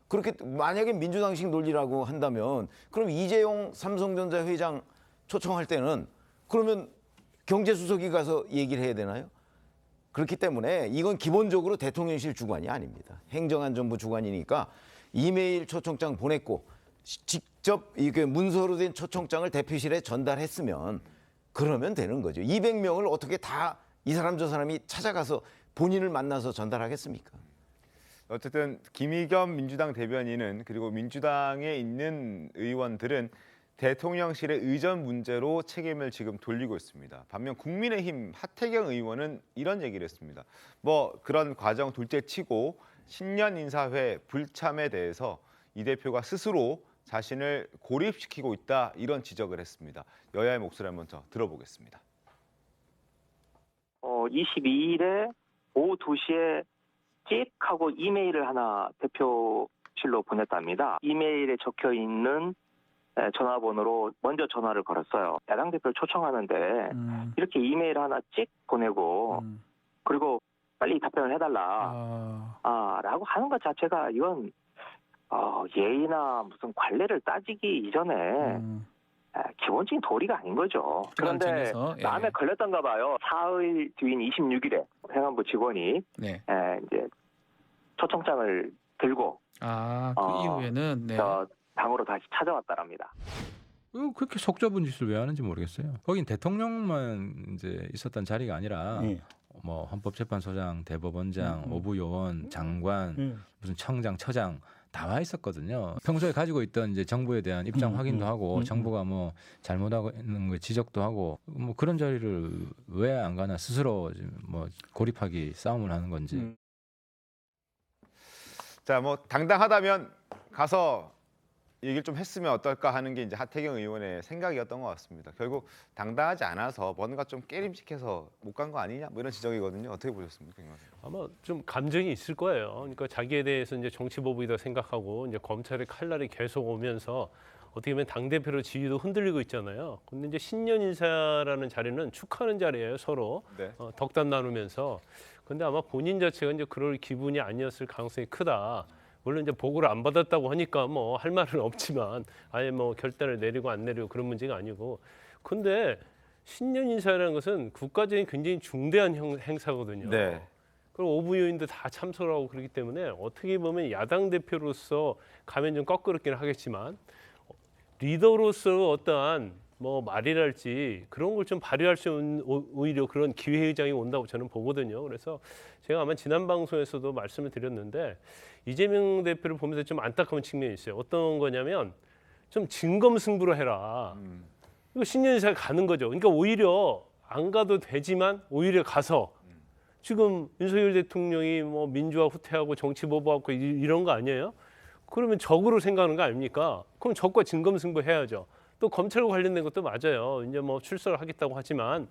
[SPEAKER 9] 그렇게 만약에 민주당식 논리라고 한다면 그럼 이재용 삼성전자 회장 초청할 때는 그러면 경제수석이 가서 얘기를 해야 되나요? 그렇기 때문에 이건 기본적으로 대통령실 주관이 아닙니다. 행정안전부 주관이니까 이메일 초청장 보냈고 직접 이게 문서로 된 초청장을 대표실에 전달했으면 그러면 되는 거죠. 200명을 어떻게 다 이 사람 저 사람이 찾아가서 본인을 만나서 전달하겠습니까?
[SPEAKER 1] 어쨌든 김의겸 민주당 대변인은 그리고 민주당에 있는 의원들은 대통령실의 의전 문제로 책임을 지금 돌리고 있습니다. 반면 국민의힘 하태경 의원은 이런 얘기를 했습니다. 뭐 그런 과정 둘째치고 신년 인사회 불참에 대해서 이 대표가 스스로 자신을 고립시키고 있다 이런 지적을 했습니다. 여야의 목소리를 먼저 들어보겠습니다.
[SPEAKER 15] 22일에 오후 2시에 찍 하고 이메일을 하나 대표실로 보냈답니다. 이메일에 적혀 있는 전화번호로 먼저 전화를 걸었어요. 야당 대표를 초청하는데 이렇게 이메일 하나 찍 보내고 그리고 빨리 답변을 해달라 라고 하는 것 자체가 이건 예의나 무슨 관례를 따지기 이전에 기본적인 도리가 아닌 거죠. 그런데 마음에 걸렸던가 봐요. 사흘 뒤인 26일에 행안부 직원이 이제 초청장을 들고
[SPEAKER 20] 그 이후에는
[SPEAKER 15] 저 당으로 다시 찾아왔다랍니다.
[SPEAKER 20] 그렇게 속 좁은 짓을 왜 하는지 모르겠어요. 거긴 대통령만 이제 있었던 자리가 아니라 뭐 헌법재판소장, 대법원장, 오부요원, 장관, 무슨 청장, 처장 다 와 있었거든요. 평소에 가지고 있던 이제 정부에 대한 입장 확인도 하고 정부가 뭐 잘못하고 있는 거 지적도 하고 뭐 그런 자리를 왜 안 가나 스스로 뭐 고립하기 싸움을 하는 건지.
[SPEAKER 1] 자, 뭐 당당하다면 가서 얘기를 좀 했으면 어떨까 하는 게 이제 하태경 의원의 생각이었던 것 같습니다. 결국 당당하지 않아서 뭔가 좀 깨림직해서 못 간 거 아니냐 뭐 이런 지적이거든요. 어떻게 보셨습니까?
[SPEAKER 11] 아마 좀 감정이 있을 거예요. 그러니까 자기에 대해서 이제 정치보복이다 생각하고 이제 검찰의 칼날이 계속 오면서 어떻게 보면 당 대표로 지위도 흔들리고 있잖아요. 근데 이제 신년 인사라는 자리는 축하하는 자리예요, 서로 덕담 나누면서. 근데 아마 본인 자체가 이제 그럴 기분이 아니었을 가능성이 크다. 물론 이제 보고를 안 받았다고 하니까 뭐 할 말은 없지만 아예 뭐 결단을 내리고 안 내리고 그런 문제가 아니고. 근데 신년 인사라는 것은 국가적인 굉장히 중대한 행사거든요. 그리고 오부 요인도 다 참석을 하고 그렇기 때문에 어떻게 보면 야당 대표로서 가면 좀 껄끄럽긴 하겠지만 리더로서 어떠한 뭐 말이랄지 그런 걸 좀 발휘할 수 있는 오히려 그런 기회의장이 온다고 저는 보거든요. 그래서 제가 아마 지난 방송에서도 말씀을 드렸는데 이재명 대표를 보면서 좀 안타까운 측면이 있어요. 어떤 거냐면 좀 진검승부로 해라. 이거 신년 인사에 가는 거죠. 그러니까 오히려 안 가도 되지만 오히려 가서 지금 윤석열 대통령이 뭐 민주화 후퇴하고 정치 보복하고 이런 거 아니에요? 그러면 적으로 생각하는 거 아닙니까? 그럼 적과 진검승부 해야죠. 또 검찰과 관련된 것도 맞아요. 이제 뭐 출석을 하겠다고 하지만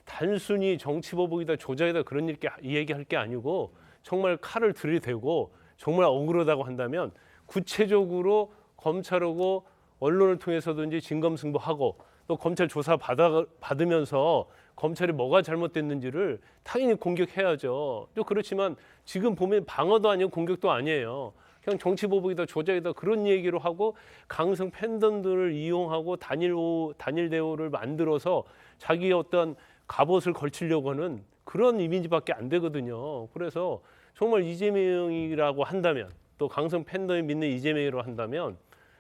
[SPEAKER 11] 단순히 정치 보복이다 조작이다 그런 얘기할 게 아니고 정말 칼을 들이대고 정말 억울하다고 한다면 구체적으로 검찰하고 언론을 통해서든지 진검승부하고 또 검찰 조사 받으면서 검찰이 뭐가 잘못됐는지를 당연히 공격해야죠. 또 그렇지만 지금 보면 방어도 아니고 공격도 아니에요. 그냥 정치 보복이다 조작이다 그런 얘기로 하고 강성 팬덤들을 이용하고 단일 대우를 만들어서 자기의 어떤 갑옷을 걸치려고 하는 그런 이미지밖에 안 되거든요. 그래서 정말 이재명이라고 한다면 또 강성 팬덤이 믿는 이재명이라고 한다면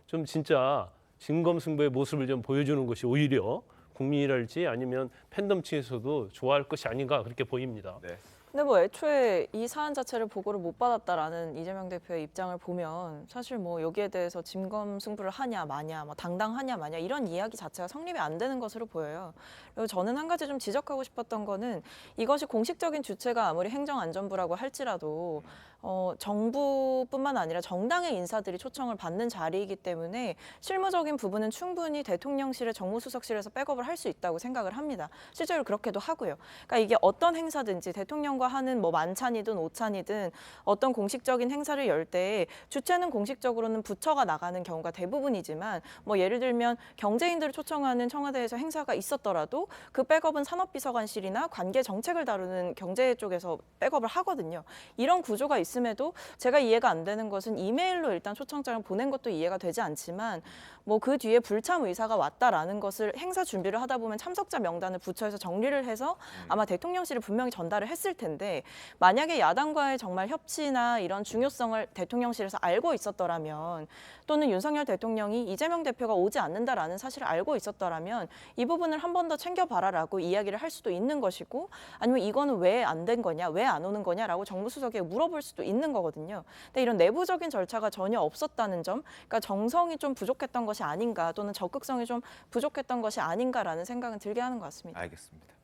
[SPEAKER 11] 좀 진짜 진검승부의 모습을 좀 보여주는 것이 오히려 국민이랄지 아니면 팬덤층에서도 좋아할 것이 아닌가 그렇게 보입니다.
[SPEAKER 1] 네.
[SPEAKER 13] 근데 뭐 애초에 이 사안 자체를 보고를 못 받았다라는 이재명 대표의 입장을 보면 사실 뭐 여기에 대해서 진검승부를 하냐 마냐, 뭐 당당하냐 마냐 이런 이야기 자체가 성립이 안 되는 것으로 보여요. 그리고 저는 한 가지 좀 지적하고 싶었던 거는 이것이 공식적인 주체가 아무리 행정안전부라고 할지라도 정부뿐만 아니라 정당의 인사들이 초청을 받는 자리이기 때문에 실무적인 부분은 충분히 대통령실의 정무수석실에서 백업을 할 수 있다고 생각을 합니다. 실제로 그렇게도 하고요. 그러니까 이게 어떤 행사든지 대통령과 하는 뭐 만찬이든 오찬이든 어떤 공식적인 행사를 열 때 주체는 공식적으로는 부처가 나가는 경우가 대부분이지만 뭐 예를 들면 경제인들을 초청하는 청와대에서 행사가 있었더라도 그 백업은 산업비서관실이나 관계 정책을 다루는 경제 쪽에서 백업을 하거든요. 이런 구조가 있음에도 제가 이해가 안 되는 것은 이메일로 일단 초청장을 보낸 것도 이해가 되지 않지만 뭐 그 뒤에 불참 의사가 왔다라는 것을 행사 준비를 하다 보면 참석자 명단을 부처에서 정리를 해서 아마 대통령실에 분명히 전달을 했을 텐데 만약에 야당과의 정말 협치나 이런 중요성을 대통령실에서 알고 있었더라면 또는 윤석열 대통령이 이재명 대표가 오지 않는다라는 사실을 알고 있었더라면 이 부분을 한 번 더 챙겨봐라라고 이야기를 할 수도 있는 것이고 아니면 이거는 왜 안 된 거냐, 왜 안 오는 거냐라고 정무수석에게 물어볼 수도 있는 거거든요. 근데 이런 내부적인 절차가 전혀 없었다는 점, 그러니까 정성이 좀 부족했던 것이 아닌가 또는 적극성이 좀 부족했던 것이 아닌가라는 생각은 들게 하는 것 같습니다.
[SPEAKER 1] 알겠습니다.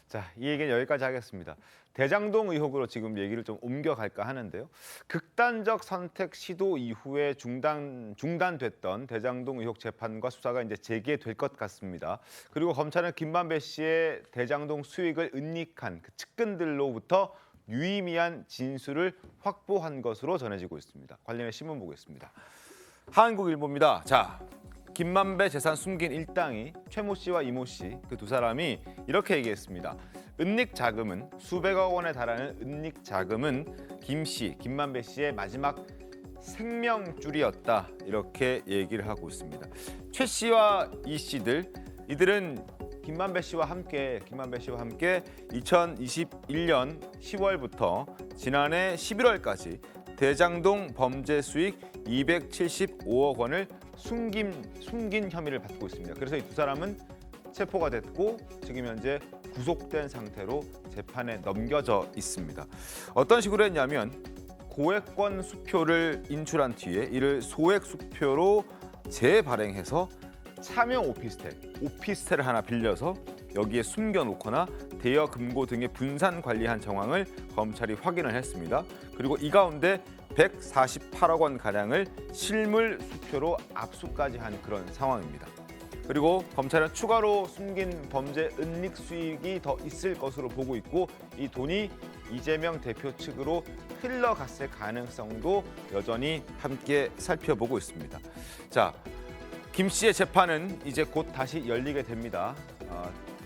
[SPEAKER 1] 자, 이 얘기는 여기까지 하겠습니다. 대장동 의혹으로 지금 얘기를 좀 옮겨갈까 하는데요. 극단적 선택 시도 이후에 중단됐던 대장동 의혹 재판과 수사가 이제 재개될 것 같습니다. 그리고 검찰은 김만배 씨의 대장동 수익을 은닉한 그 측근들로부터 유의미한 진술을 확보한 것으로 전해지고 있습니다. 관련해 신문 보겠습니다. 한국일보입니다. 자, 김만배 재산 숨긴 일당이 최모 씨와 이모 씨 그 두 사람이 이렇게 얘기했습니다. 은닉 자금은 수백억 원에 달하는 은닉 자금은 김만배 씨의 마지막 생명줄이었다 이렇게 얘기를 하고 있습니다. 최 씨와 이 씨들 이들은 김만배 씨와 함께 2021년 10월부터 지난해 11월까지 대장동 범죄 수익 275억 원을 숨긴 혐의를 받고 있습니다. 그래서 이 두 사람은 체포가 됐고 지금 현재 구속된 상태로 재판에 넘겨져 있습니다. 어떤 식으로 했냐면 고액권 수표를 인출한 뒤에 이를 소액 수표로 재발행해서 차명 오피스텔을 하나 빌려서 여기에 숨겨놓거나 대여 금고 등의 분산 관리한 정황을 검찰이 확인을 했습니다. 그리고 이 가운데 148억 원 가량을 실물 수표로 압수까지 한 그런 상황입니다. 그리고 검찰은 추가로 숨긴 범죄 은닉 수익이 더 있을 것으로 보고 있고 이 돈이 이재명 대표 측으로 흘러갔을 가능성도 여전히 함께 살펴보고 있습니다. 자, 김 씨의 재판은 이제 곧 다시 열리게 됩니다.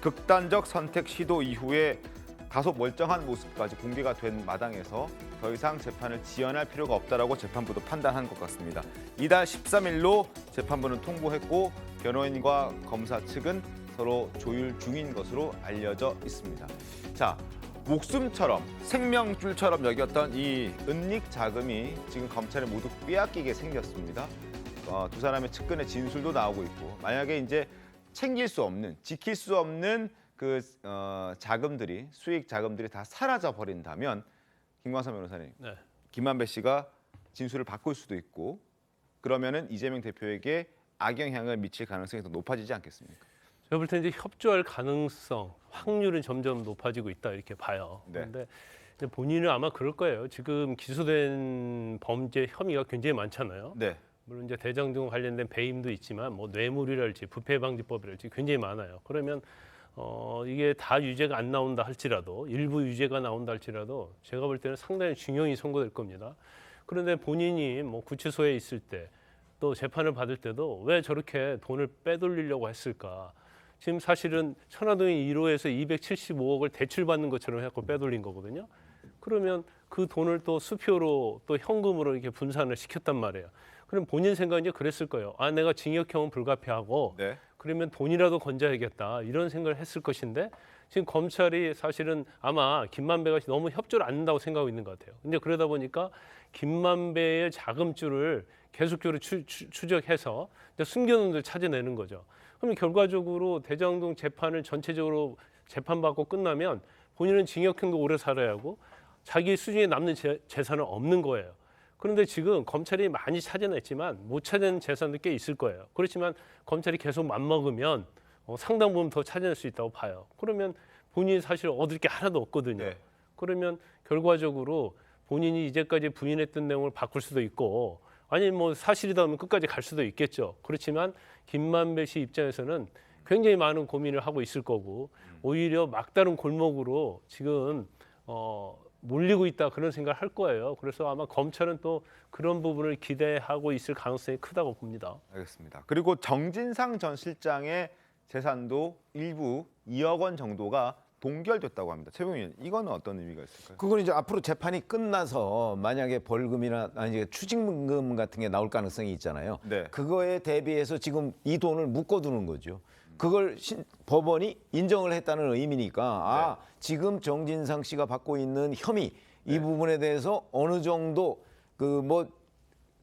[SPEAKER 1] 극단적 선택 시도 이후에 다소 멀쩡한 모습까지 공개가 된 마당에서 더 이상 재판을 지연할 필요가 없다라고 재판부도 판단한 것 같습니다. 이달 13일로 재판부는 통보했고 변호인과 검사 측은 서로 조율 중인 것으로 알려져 있습니다. 자, 목숨처럼 생명줄처럼 여겼던 이 은닉 자금이 지금 검찰에 모두 빼앗기게 생겼습니다. 두 사람의 측근의 진술도 나오고 있고 만약에 이제 챙길 수 없는, 지킬 수 없는 그 자금들이 수익 자금들이 다 사라져 버린다면 김광선 변호사님, 네. 김만배 씨가 진술을 바꿀 수도 있고 그러면은 이재명 대표에게 악영향을 미칠 가능성이 더 높아지지 않겠습니까?
[SPEAKER 11] 제가 볼 때 이제 협조할 가능성, 확률은 점점 높아지고 있다 이렇게 봐요.
[SPEAKER 1] 네.
[SPEAKER 11] 그런데 본인은 아마 그럴 거예요. 지금 기소된 범죄 혐의가 굉장히 많잖아요.
[SPEAKER 1] 네.
[SPEAKER 11] 물론 이제 대장동 관련된 배임도 있지만 뭐 뇌물이랄지 부패방지법이랄지 굉장히 많아요. 그러면 이게 다 유죄가 안 나온다 할지라도 일부 유죄가 나온다 할지라도 제가 볼 때는 상당히 중형이 선고될 겁니다. 그런데 본인이 뭐 구치소에 있을 때 또 재판을 받을 때도 왜 저렇게 돈을 빼돌리려고 했을까? 지금 사실은 천화동인 1호에서 275억을 대출받는 것처럼 해갖고 빼돌린 거거든요. 그러면 그 돈을 또 수표로 또 현금으로 이렇게 분산을 시켰단 말이에요. 그럼 본인 생각은 이제 그랬을 거예요. 아, 내가 징역형은 불가피하고
[SPEAKER 1] 네.
[SPEAKER 11] 그러면 돈이라도 건져야겠다 이런 생각을 했을 것인데 지금 검찰이 사실은 아마 김만배가 너무 협조를 안 한다고 생각하고 있는 것 같아요. 근데 그러다 보니까 김만배의 자금줄을 계속적으로 추적해서 숨겨놓은 데 찾아내는 거죠. 그럼 결과적으로 대장동 재판을 전체적으로 재판받고 끝나면 본인은 징역형도 오래 살아야 하고 자기 수중에 남는 재산은 없는 거예요. 그런데 지금 검찰이 많이 찾아냈지만 못 찾아낸 재산도 꽤 있을 거예요. 그렇지만 검찰이 계속 맘먹으면 상당 부분 더 찾아낼 수 있다고 봐요. 그러면 본인이 사실 얻을 게 하나도 없거든요.
[SPEAKER 1] 네.
[SPEAKER 11] 그러면 결과적으로 본인이 이제까지 부인했던 내용을 바꿀 수도 있고 아니 뭐 사실이다 하면 끝까지 갈 수도 있겠죠. 그렇지만 김만배 씨 입장에서는 굉장히 많은 고민을 하고 있을 거고 오히려 막다른 골목으로 지금 몰리고 있다 그런 생각을 할 거예요. 그래서 아마 검찰은 또 그런 부분을 기대하고 있을 가능성이 크다고 봅니다.
[SPEAKER 1] 알겠습니다. 그리고 정진상 전 실장의 재산도 일부 2억 원 정도가 동결됐다고 합니다. 최병희 의원, 이거는 어떤 의미가 있을까요?
[SPEAKER 9] 그건 이제 앞으로 재판이 끝나서 만약에 벌금이나 아니 추징금 같은 게 나올 가능성이 있잖아요.
[SPEAKER 1] 네.
[SPEAKER 9] 그거에 대비해서 지금 이 돈을 묶어두는 거죠. 그걸 법원이 인정을 했다는 의미니까 지금 정진상 씨가 받고 있는 혐의 이 부분에 대해서 어느 정도 그 뭐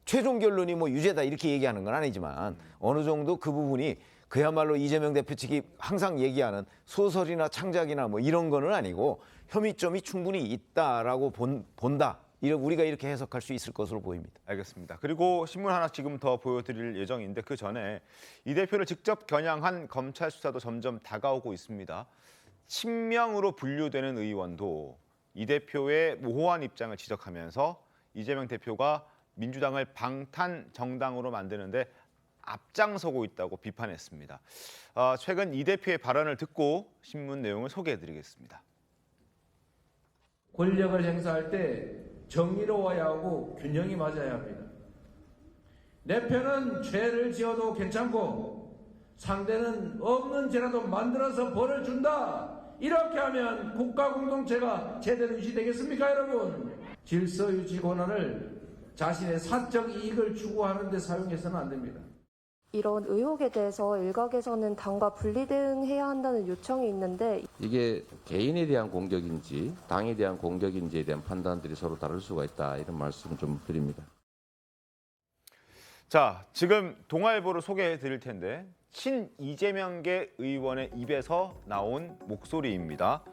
[SPEAKER 9] 최종 결론이 뭐 유죄다 이렇게 얘기하는 건 아니지만 어느 정도 그 부분이 그야말로 이재명 대표 측이 항상 얘기하는 소설이나 창작이나 뭐 이런 거는 아니고 혐의점이 충분히 있다라고 본다. 우리가 이렇게 해석할 수 있을 것으로 보입니다.
[SPEAKER 1] 알겠습니다. 그리고 신문 하나 지금 더 보여드릴 예정인데 그 전에 이 대표를 직접 겨냥한 검찰 수사도 점점 다가오고 있습니다. 친명으로 분류되는 의원도 이 대표의 모호한 입장을 지적하면서 이재명 대표가 민주당을 방탄 정당으로 만드는데 앞장서고 있다고 비판했습니다. 최근 이 대표의 발언을 듣고 신문 내용을 소개해드리겠습니다.
[SPEAKER 21] 권력을 행사할 때 정의로워야 하고 균형이 맞아야 합니다. 내 편은 죄를 지어도 괜찮고 상대는 없는 죄라도 만들어서 벌을 준다. 이렇게 하면 국가 공동체가 제대로 유지되겠습니까, 여러분? 질서 유지 권한을 자신의 사적 이익을 추구하는 데 사용해서는 안 됩니다.
[SPEAKER 17] 이런 의혹에 대해서 일각에서는 당과 분리대응해야 한다는 요청이 있는데
[SPEAKER 16] 이게 개인에 대한 공격인지 당에 대한 공격인지에 대한 판단들이 서로 다를 수가 있다 이런 말씀을 좀 드립니다.
[SPEAKER 1] 자, 지금 동아일보를 소개해 드릴 텐데 친 이재명계 의원의 입에서 나온 목소리입니다.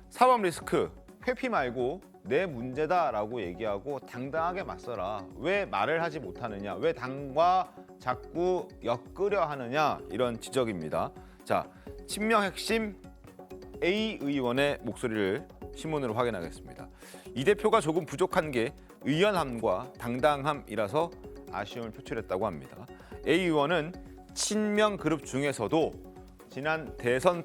[SPEAKER 1] 사법 리스크, 회피 말고 내 문제다라고 얘기하고 당당하게 맞서라. 왜 말을 하지 못하느냐? 왜 당과 자꾸 엮으려 하느냐? 이런 지적입니다. 자, 친명 핵심 A 의원의 목소리를 신문으로 확인하겠습니다. 이 대표가 조금 부족한 게 의연함과 당당함이라서 아쉬움을 표출했다고 합니다. A 의원은 친명 그룹 중에서도 지난 대선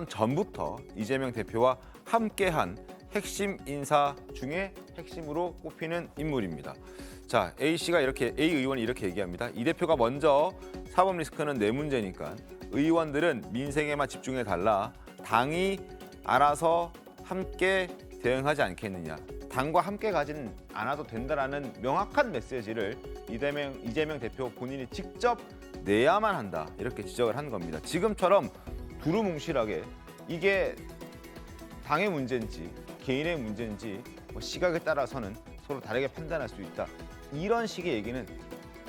[SPEAKER 1] 전부터 이재명 대표와 함께한 핵심 인사 중에 핵심으로 꼽히는 인물입니다. 자, A 의원이 이렇게 얘기합니다. 이 대표가 먼저 사법 리스크는 내 문제니까 의원들은 민생에만 집중해 달라. 당이 알아서 함께 대응하지 않겠느냐. 당과 함께 가진 않아도 된다라는 명확한 메시지를 이재명 대표 본인이 직접 내야만 한다. 이렇게 지적을 한 겁니다. 지금처럼 두루뭉실하게 이게 당의 문제인지 개인의 문제인지 시각에 따라서는 서로 다르게 판단할 수 있다. 이런 식의 얘기는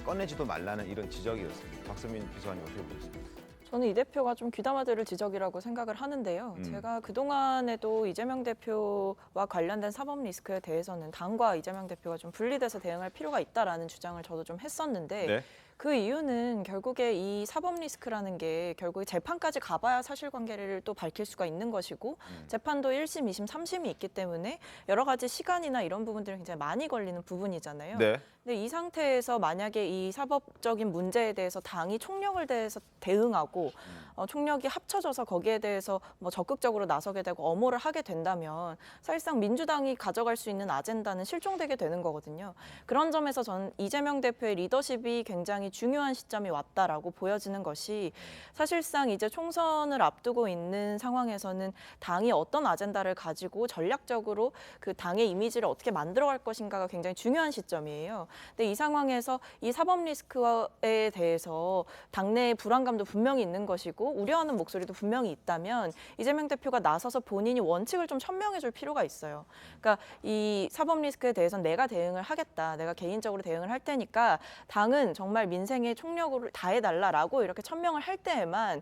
[SPEAKER 1] 꺼내지도 말라는 이런 지적이었습니다. 박선민 비서관님 어떻게 보셨습니까?
[SPEAKER 13] 저는 이 대표가 좀 귀담아 들을 지적이라고 생각을 하는데요. 제가 그동안에도 이재명 대표와 관련된 사법 리스크에 대해서는 당과 이재명 대표가 좀 분리돼서 대응할 필요가 있다라는 주장을 저도 좀 했었는데
[SPEAKER 1] 네.
[SPEAKER 13] 그 이유는 결국에 이 사법 리스크라는 게 결국에 재판까지 가봐야 사실관계를 또 밝힐 수가 있는 것이고 재판도 1심, 2심, 3심이 있기 때문에 여러 가지 시간이나 이런 부분들이 굉장히 많이 걸리는 부분이잖아요.
[SPEAKER 1] 네.
[SPEAKER 13] 근데 이 상태에서 만약에 이 사법적인 문제에 대해서 당이 총력을 대해서 대응하고 총력이 합쳐져서 거기에 대해서 뭐 적극적으로 나서게 되고 엄호를 하게 된다면 사실상 민주당이 가져갈 수 있는 아젠다는 실종되게 되는 거거든요. 그런 점에서 저는 이재명 대표의 리더십이 굉장히 중요한 시점이 왔다라고 보여지는 것이 사실상 이제 총선을 앞두고 있는 상황에서는 당이 어떤 아젠다를 가지고 전략적으로 그 당의 이미지를 어떻게 만들어갈 것인가가 굉장히 중요한 시점이에요. 근데 이 상황에서 이 사법 리스크에 대해서 당내의 불안감도 분명히 있는 것이고 우려하는 목소리도 분명히 있다면 이재명 대표가 나서서 본인이 원칙을 좀 천명해 줄 필요가 있어요. 그러니까 이 사법 리스크에 대해서는 내가 대응을 하겠다. 내가 개인적으로 대응을 할 테니까 당은 정말 민생에 총력을 다해달라라고 이렇게 천명을 할 때에만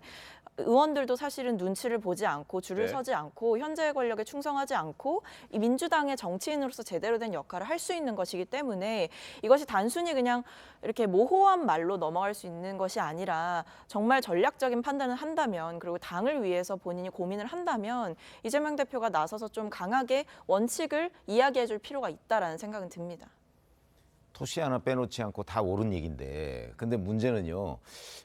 [SPEAKER 13] 의원들도 사실은 눈치를 보지 않고 줄을 서지 않고 현재의 권력에 충성하지 않고 이 민주당의 정치인으로서 제대로 된 역할을 할 수 있는 것이기 때문에 이것이 단순히 그냥 이렇게 모호한 말로 넘어갈 수 있는 것이 아니라 정말 전략적인 판단을 한다면 그리고 당을 위해서 본인이 고민을 한다면 이재명 대표가 나서서 좀 강하게 원칙을 이야기해 줄 필요가 있다라는 생각은 듭니다.
[SPEAKER 9] 토시 하나 빼놓지 않고 다 옳은 얘기인데 근데 문제는요.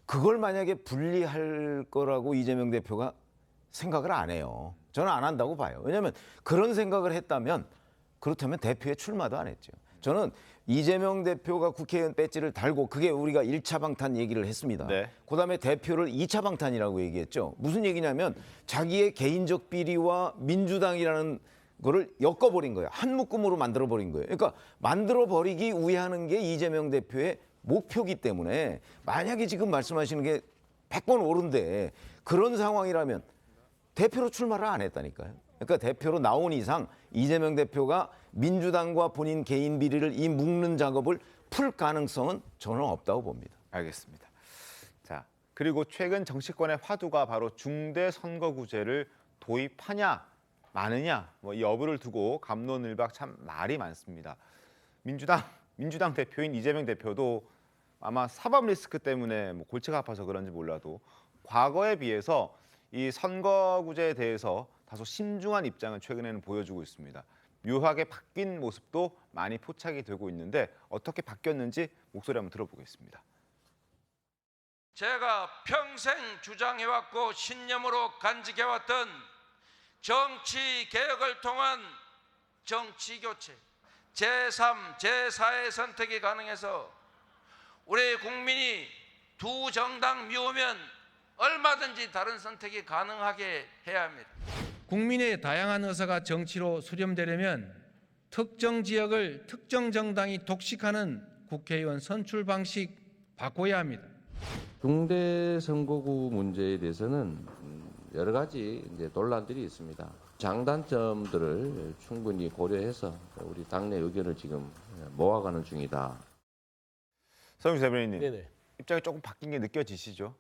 [SPEAKER 9] 그걸 만약에 분리할 거라고 이재명 대표가 생각을 안 해요. 저는 안 한다고 봐요. 왜냐하면 그런 생각을 했다면 그렇다면 대표에 출마도 안 했죠. 저는 이재명 대표가 국회의원 배지를 달고 그게 우리가 1차 방탄 얘기를 했습니다. 그다음에 대표를 2차 방탄이라고 얘기했죠. 무슨 얘기냐면 자기의 개인적 비리와 민주당이라는 거를 엮어버린 거예요. 한 묶음으로 만들어버린 거예요. 그러니까 만들어버리기 위하는 게 이재명 대표의 목표이기 때문에 만약에 지금 말씀하시는 게 100번 옳은데 그런 상황이라면 대표로 출마를 안 했다니까요. 그러니까 대표로 나온 이상 이재명 대표가 민주당과 본인 개인 비리를 이 묶는 작업을 풀 가능성은 저는 없다고 봅니다.
[SPEAKER 1] 알겠습니다. 자, 그리고 최근 정치권의 화두가 바로 중대선거구제를 도입하냐 마느냐 이 여부를 두고 갑론을박 참 말이 많습니다. 민주당 대표인 이재명 대표도 아마 사법 리스크 때문에 골치가 아파서 그런지 몰라도 과거에 비해서 이 선거구제에 대해서 다소 신중한 입장을 최근에는 보여주고 있습니다. 묘하게 바뀐 모습도 많이 포착이 되고 있는데 어떻게 바뀌었는지 목소리 한번 들어보겠습니다.
[SPEAKER 2] 제가 평생 주장해왔고 신념으로 간직해왔던 정치 개혁을 통한 정치 교체, 제3, 제4의 선택이 가능해서 우리 국민이 두 정당 미우면 얼마든지 다른 선택이 가능하게 해야 합니다.
[SPEAKER 21] 국민의 다양한 의사가 정치로 수렴되려면 특정 지역을 특정 정당이 독식하는 국회의원 선출 방식 바꿔야 합니다.
[SPEAKER 16] 중대선거구 문제에 대해서는 여러 가지 이제 논란들이 있습니다. 장단점들을 충분히 고려해서 우리 당내 의견을 지금 모아가는 중이다.
[SPEAKER 1] 서영주 대변인님, 입장이 조금 바뀐 게 느껴지시죠?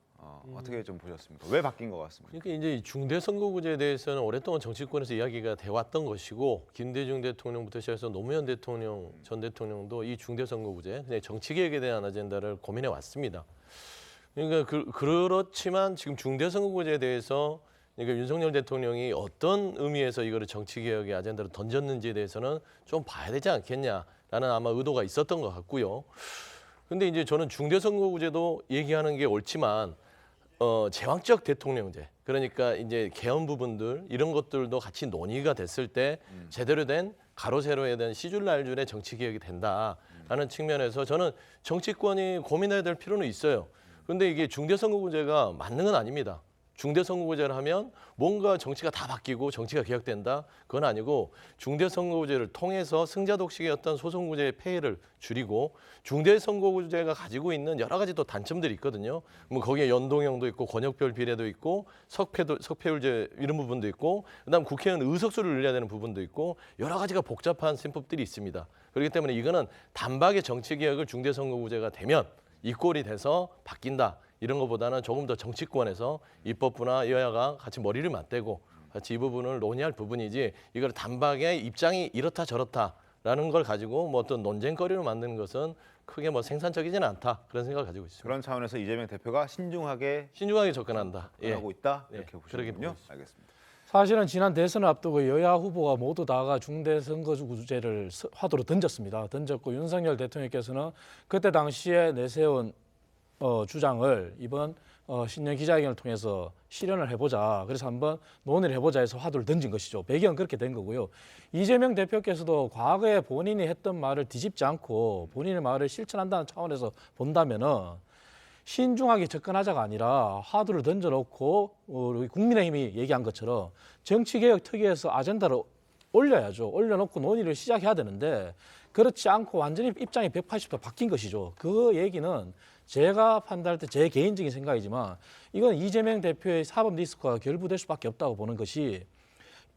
[SPEAKER 1] 어떻게 좀 보셨습니까? 왜 바뀐 것 같습니까?
[SPEAKER 10] 그러니까 이제 중대선거구제에 대해서는 오랫동안 정치권에서 이야기가 돼왔던 것이고 김대중 대통령부터 시작해서 노무현 대통령 전 대통령도 이 중대선거구제, 그냥 정치개혁에 대한 아젠다를 고민해 왔습니다. 그러니까 그렇지만 지금 중대선거구제에 대해서 그러니까 윤석열 대통령이 어떤 의미에서 이거를 정치개혁의 아젠다로 던졌는지에 대해서는 좀 봐야 되지 않겠냐라는 아마 의도가 있었던 것 같고요. 근데 이제 저는 중대선거구제도 얘기하는 게 옳지만 제왕적 대통령제, 그러니까 이제 개헌 부분들 이런 것들도 같이 논의가 됐을 때 제대로 된 가로 세로에 대한 시줄날줄의 정치개혁이 된다라는 측면에서 저는 정치권이 고민해야 될 필요는 있어요. 그런데 이게 중대선거구제가 맞는 건 아닙니다. 중대선거구제를 하면 뭔가 정치가 다 바뀌고 정치가 개혁된다? 그건 아니고 중대선거구제를 통해서 승자 독식의 어떤 소선구제의 폐해를 줄이고 중대선거구제가 가지고 있는 여러 가지 또 단점들이 있거든요. 뭐 거기에 연동형도 있고 권역별 비례도 있고 석패율제 이런 부분도 있고 그다음 국회의원 의석수를 늘려야 되는 부분도 있고 여러 가지가 복잡한 셈법들이 있습니다. 그렇기 때문에 이거는 단박에 정치개혁을 중대선거구제가 되면 이 꼴이 돼서 바뀐다. 이런 것보다는 조금 더 정치권에서 입법부나 여야가 같이 머리를 맞대고 같이 이 부분을 논의할 부분이지 이걸 단박에 입장이 이렇다 저렇다라는 걸 가지고 뭐 어떤 논쟁거리를 만드는 것은 크게 뭐 생산적이지는 않다 그런 생각을 가지고 있습니다.
[SPEAKER 1] 그런 차원에서 이재명 대표가 신중하게
[SPEAKER 10] 접근한다.
[SPEAKER 1] 하고 있다 이렇게 보시는군요. 알겠습니다.
[SPEAKER 12] 사실은 지난 대선을 앞두고 여야 후보가 모두 다가 중대선거구제를 화두로 던졌고 윤석열 대통령께서는 그때 당시에 내세운 주장을 이번 신년 기자회견을 통해서 실현을 해보자. 그래서 한번 논의를 해보자 해서 화두를 던진 것이죠. 배경은 그렇게 된 거고요. 이재명 대표께서도 과거에 본인이 했던 말을 뒤집지 않고 본인의 말을 실천한다는 차원에서 본다면은 신중하게 접근하자가 아니라 화두를 던져놓고 우리 국민의힘이 얘기한 것처럼 정치개혁 특위에서 아젠다를 올려야죠. 올려놓고 논의를 시작해야 되는데 그렇지 않고 완전히 입장이 180도 바뀐 것이죠. 그 얘기는 제가 판단할 때 제 개인적인 생각이지만 이건 이재명 대표의 사법 리스크가 결부될 수밖에 없다고 보는 것이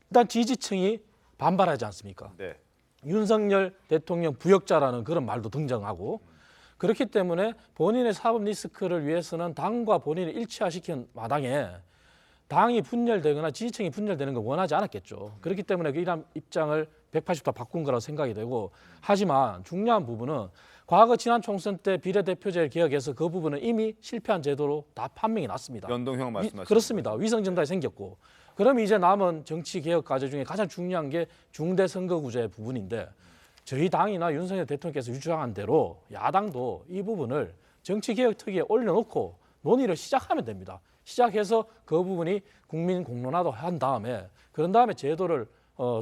[SPEAKER 12] 일단 지지층이 반발하지 않습니까?
[SPEAKER 1] 네.
[SPEAKER 12] 윤석열 대통령 부역자라는 그런 말도 등장하고 그렇기 때문에 본인의 사법 리스크를 위해서는 당과 본인을 일치화시킨 마당에 당이 분열되거나 지지층이 분열되는 걸 원하지 않았겠죠. 그렇기 때문에 이런 입장을 180도 바꾼 거라고 생각이 되고 하지만 중요한 부분은 과거 지난 총선 때 비례대표제를 개혁해서 그 부분은 이미 실패한 제도로 다 판명이 났습니다.
[SPEAKER 1] 연동형 말씀하시죠.
[SPEAKER 12] 그렇습니다. 위성정당이 생겼고 그럼 이제 남은 정치개혁 과제 중에 가장 중요한 게 중대선거구제 부분인데 저희 당이나 윤석열 대통령께서 주장한 대로 야당도 이 부분을 정치개혁특위에 올려놓고 논의를 시작하면 됩니다. 시작해서 그 부분이 국민 공론화도 한 다음에 그런 다음에 제도를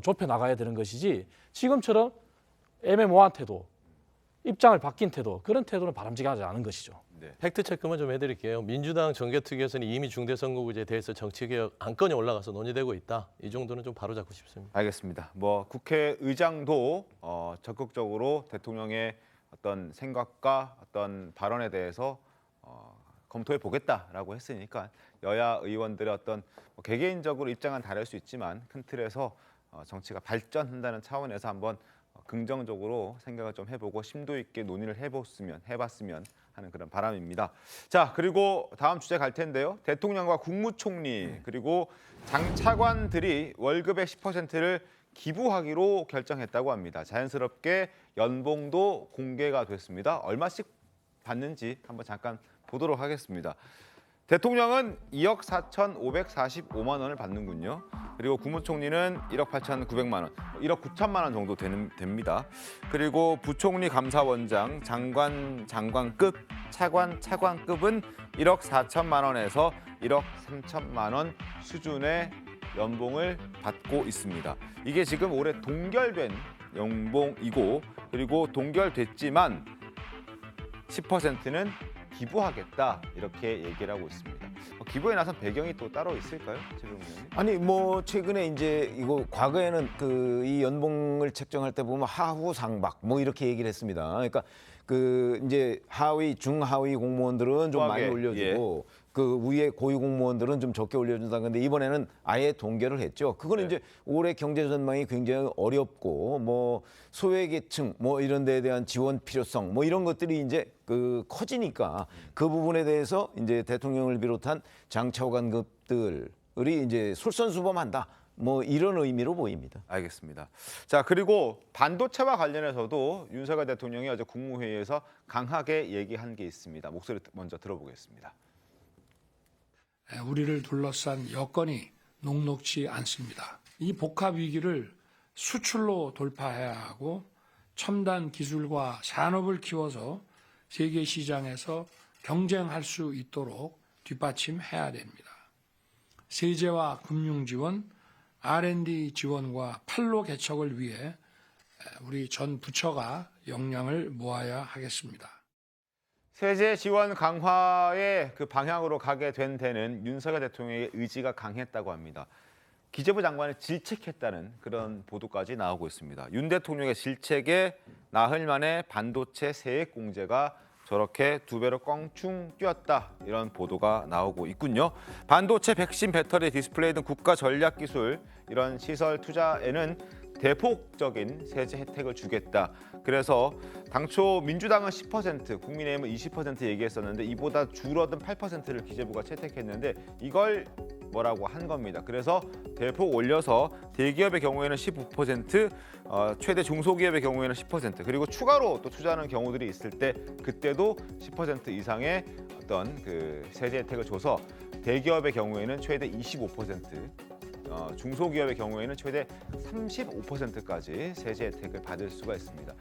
[SPEAKER 12] 좁혀 나가야 되는 것이지 지금처럼 애매모호한 태도, 입장을 바뀐 태도 그런 태도는 바람직하지 않은 것이죠.
[SPEAKER 1] 네.
[SPEAKER 10] 팩트 체크만 좀 해드릴게요. 민주당 정개특위에서는 이미 중대선거구제에 대해서 정치개혁 안건이 올라가서 논의되고 있다. 이 정도는 좀 바로잡고 싶습니다.
[SPEAKER 1] 알겠습니다. 뭐 국회의장도 적극적으로 대통령의 어떤 생각과 어떤 발언에 대해서 검토해 보겠다라고 했으니까 여야 의원들의 어떤 개개인적으로 입장은 다를 수 있지만 큰 틀에서 정치가 발전한다는 차원에서 한번 긍정적으로 생각을 좀 해보고 심도 있게 논의를 해봤으면 하는 그런 바람입니다. 자, 그리고 다음 주제 갈 텐데요. 대통령과 국무총리 그리고 장 차관들이 월급의 10%를 기부하기로 결정했다고 합니다. 자연스럽게 연봉도 공개가 됐습니다. 얼마씩 받는지 한번 잠깐 보도록 하겠습니다. 대통령은 2억 4,545만 원을 받는군요. 그리고 국무총리는 1억 8,900만 원, 1억 9천만 원 정도 됩니다. 그리고 부총리 감사원장, 장관급, 차관급은 1억 4천만 원에서 1억 3천만 원 수준의 연봉을 받고 있습니다. 이게 지금 올해 동결된 연봉이고 그리고 동결됐지만 10%는 기부하겠다 이렇게 얘기를 하고 있습니다. 기부에 나선 배경이 또 따로 있을까요, 최종 의원님?
[SPEAKER 9] 아니 뭐 최근에 이제 이거 과거에는 이 연봉을 책정할 때 보면 하후 상박 뭐 이렇게 얘기를 했습니다. 그러니까 이제 하위 중하위 공무원들은 좀 많이 올려주고 그 위에 고위 공무원들은 좀 적게 올려준다. 근데 이번에는 아예 동결을 했죠. 그거는 이제 올해 경제 전망이 굉장히 어렵고 뭐 소외계층 뭐 이런 데에 대한 지원 필요성 뭐 이런 것들이 이제 커지니까 그 부분에 대해서 이제 대통령을 비롯한 장차관급들이 이제 솔선수범한다. 뭐 이런 의미로 보입니다.
[SPEAKER 1] 알겠습니다. 자, 그리고 반도체와 관련해서도 윤석열 대통령이 어제 국무회의에서 강하게 얘기한 게 있습니다. 목소리 먼저 들어보겠습니다.
[SPEAKER 4] 우리를 둘러싼 여건이 녹록지 않습니다. 이 복합 위기를 수출로 돌파해야 하고 첨단 기술과 산업을 키워서 세계 시장에서 경쟁할 수 있도록 뒷받침해야 됩니다. 세제와 금융 지원, R&D 지원과 판로 개척을 위해 우리 전 부처가 역량을 모아야 하겠습니다.
[SPEAKER 1] 세제 지원 강화의 그 방향으로 가게 된 데는 윤석열 대통령의 의지가 강했다고 합니다. 기재부 장관을 질책했다는 그런 보도까지 나오고 있습니다. 윤 대통령의 질책에 나흘 만에 반도체 세액 공제가 저렇게 2배로 껑충 뛰었다 이런 보도가 나오고 있군요. 반도체, 백신, 배터리, 디스플레이 등 국가 전략 기술 이런 시설 투자에는 대폭적인 세제 혜택을 주겠다. 그래서 당초 민주당은 10%, 국민의힘은 20% 얘기했었는데 이보다 줄어든 8%를 기재부가 채택했는데 이걸 뭐라고 한 겁니다. 그래서 대폭 올려서 대기업의 경우에는 15%, 최대 중소기업의 경우에는 10%, 그리고 추가로 또 투자하는 경우들이 있을 때 그때도 10% 이상의 어떤 그 세제 혜택을 줘서 대기업의 경우에는 최대 25%, 중소기업의 경우에는 최대 35%까지 세제 혜택을 받을 수가 있습니다.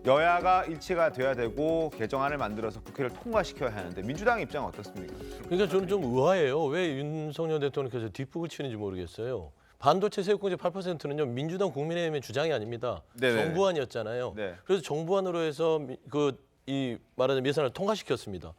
[SPEAKER 1] 여야가 일치가 돼야 되고 개정안을 만들어서 국회를 통과시켜야 하는데 민주당 입장은 어떻습니까?
[SPEAKER 10] 그러니까 저는 좀 의아해요. 왜 윤석열 대통령께서 뒷북을 치는지 모르겠어요. 반도체 세액공제 8%는요 민주당 국민의힘의 주장이 아닙니다.
[SPEAKER 1] 네네.
[SPEAKER 10] 정부안이었잖아요.
[SPEAKER 1] 네.
[SPEAKER 10] 그래서 정부안으로 해서 말하자면 예산을 통과시켰습니다.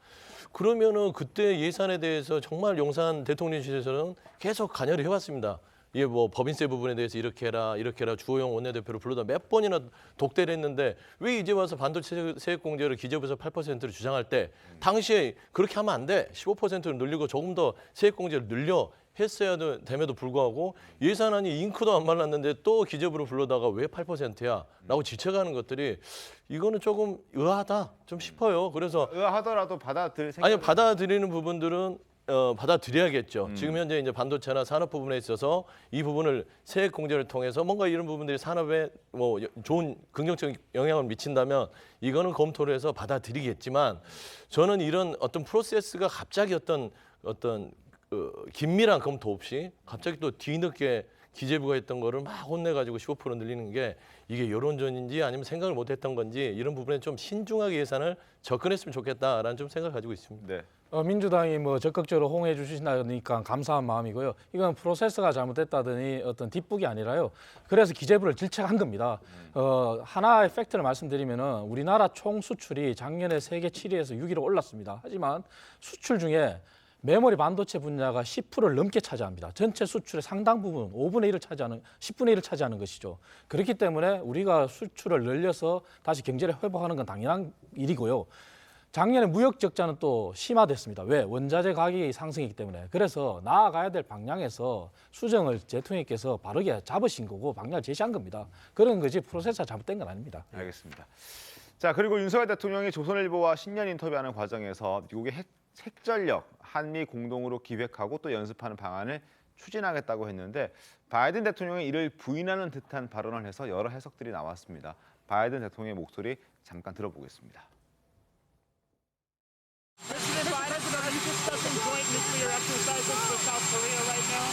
[SPEAKER 10] 그러면은 그때 예산에 대해서 정말 용산 대통령실에서는 계속 관여를 해왔습니다. 이게 뭐 법인세 부분에 대해서 이렇게 해라 주호영 원내대표를 불러다 몇 번이나 독대를 했는데 왜 이제 와서 반도체 세액공제를 기재부에서 8%를 주장할 때 당시에 그렇게 하면 안 돼. 15%를 늘리고 조금 더 세액공제를 늘려 했어야 됨에도 불구하고 예산안이 잉크도 안 말랐는데 또 기재부를 불러다가 왜 8%야? 라고 지적하는 것들이 이거는 조금 의아하다 좀 싶어요. 그래서
[SPEAKER 1] 의아하더라도
[SPEAKER 10] 아니 받아들이는 부분들은 받아들여야겠죠. 지금 현재 이제 반도체나 산업 부분에 있어서 이 부분을 세액 공제를 통해서 뭔가 이런 부분들이 산업에 뭐 좋은 긍정적인 영향을 미친다면 이거는 검토를 해서 받아들이겠지만 저는 이런 어떤 프로세스가 갑자기 어떤 긴밀한 검토 없이 갑자기 또 뒤늦게 기재부가 했던 거를 막 혼내가지고 15% 늘리는 게 이게 여론전인지 아니면 생각을 못했던 건지 이런 부분에 좀 신중하게 예산을 접근했으면 좋겠다라는 좀 생각을 가지고 있습니다.
[SPEAKER 1] 네.
[SPEAKER 12] 민주당이 뭐 적극적으로 홍해 주신다니까 감사한 마음이고요. 이건 프로세스가 잘못됐다더니 어떤 뒷북이 아니라요. 그래서 기재부를 질책한 겁니다. 하나의 팩트를 말씀드리면은 우리나라 총 수출이 작년에 세계 7위에서 6위로 올랐습니다. 하지만 수출 중에 메모리 반도체 분야가 10%를 넘게 차지합니다. 전체 수출의 상당 부분 5분의 1을 차지하는 10분의 1을 차지하는 것이죠. 그렇기 때문에 우리가 수출을 늘려서 다시 경제를 회복하는 건 당연한 일이고요. 작년에 무역 적자는 또 심화됐습니다. 왜? 원자재 가격이 상승했기 때문에. 그래서 나아가야 될 방향에서 수정을 대통령께서 바르게 잡으신 거고 방향을 제시한 겁니다. 그런 거지 프로세스가 잘못된 건 아닙니다.
[SPEAKER 1] 알겠습니다. 자, 그리고 윤석열 대통령이 조선일보와 신년 인터뷰하는 과정에서 미국의 핵전력 한미 공동으로 기획하고 또 연습하는 방안을 추진하겠다고 했는데 바이든 대통령이 이를 부인하는 듯한 발언을 해서 여러 해석들이 나왔습니다. 바이든 대통령의 목소리 잠깐 들어보겠습니다.
[SPEAKER 6] President Biden, are you discussing joint nuclear exercises with South Korea right now?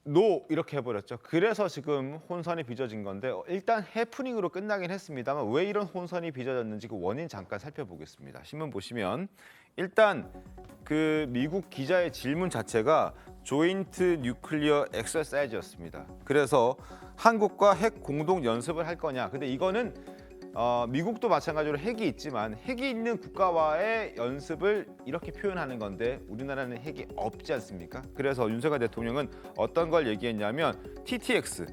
[SPEAKER 1] 노 이렇게 해버렸죠. 그래서 지금 혼선이 빚어진 건데 일단 해프닝으로 끝나긴 했습니다만 왜 이런 혼선이 빚어졌는지 그 원인 잠깐 살펴보겠습니다. 신문 보시면 일단 그 미국 기자의 질문 자체가 조인트 뉴클리어 엑서사이즈였습니다. 그래서 한국과 핵 공동 연습을 할 거냐. 근데 이거는 미국도 마찬가지로 핵이 있지만 핵이 있는 국가와의 연습을 이렇게 표현하는 건데 우리나라는 핵이 없지 않습니까? 그래서 윤석열 대통령은 어떤 걸 얘기했냐면 TTX,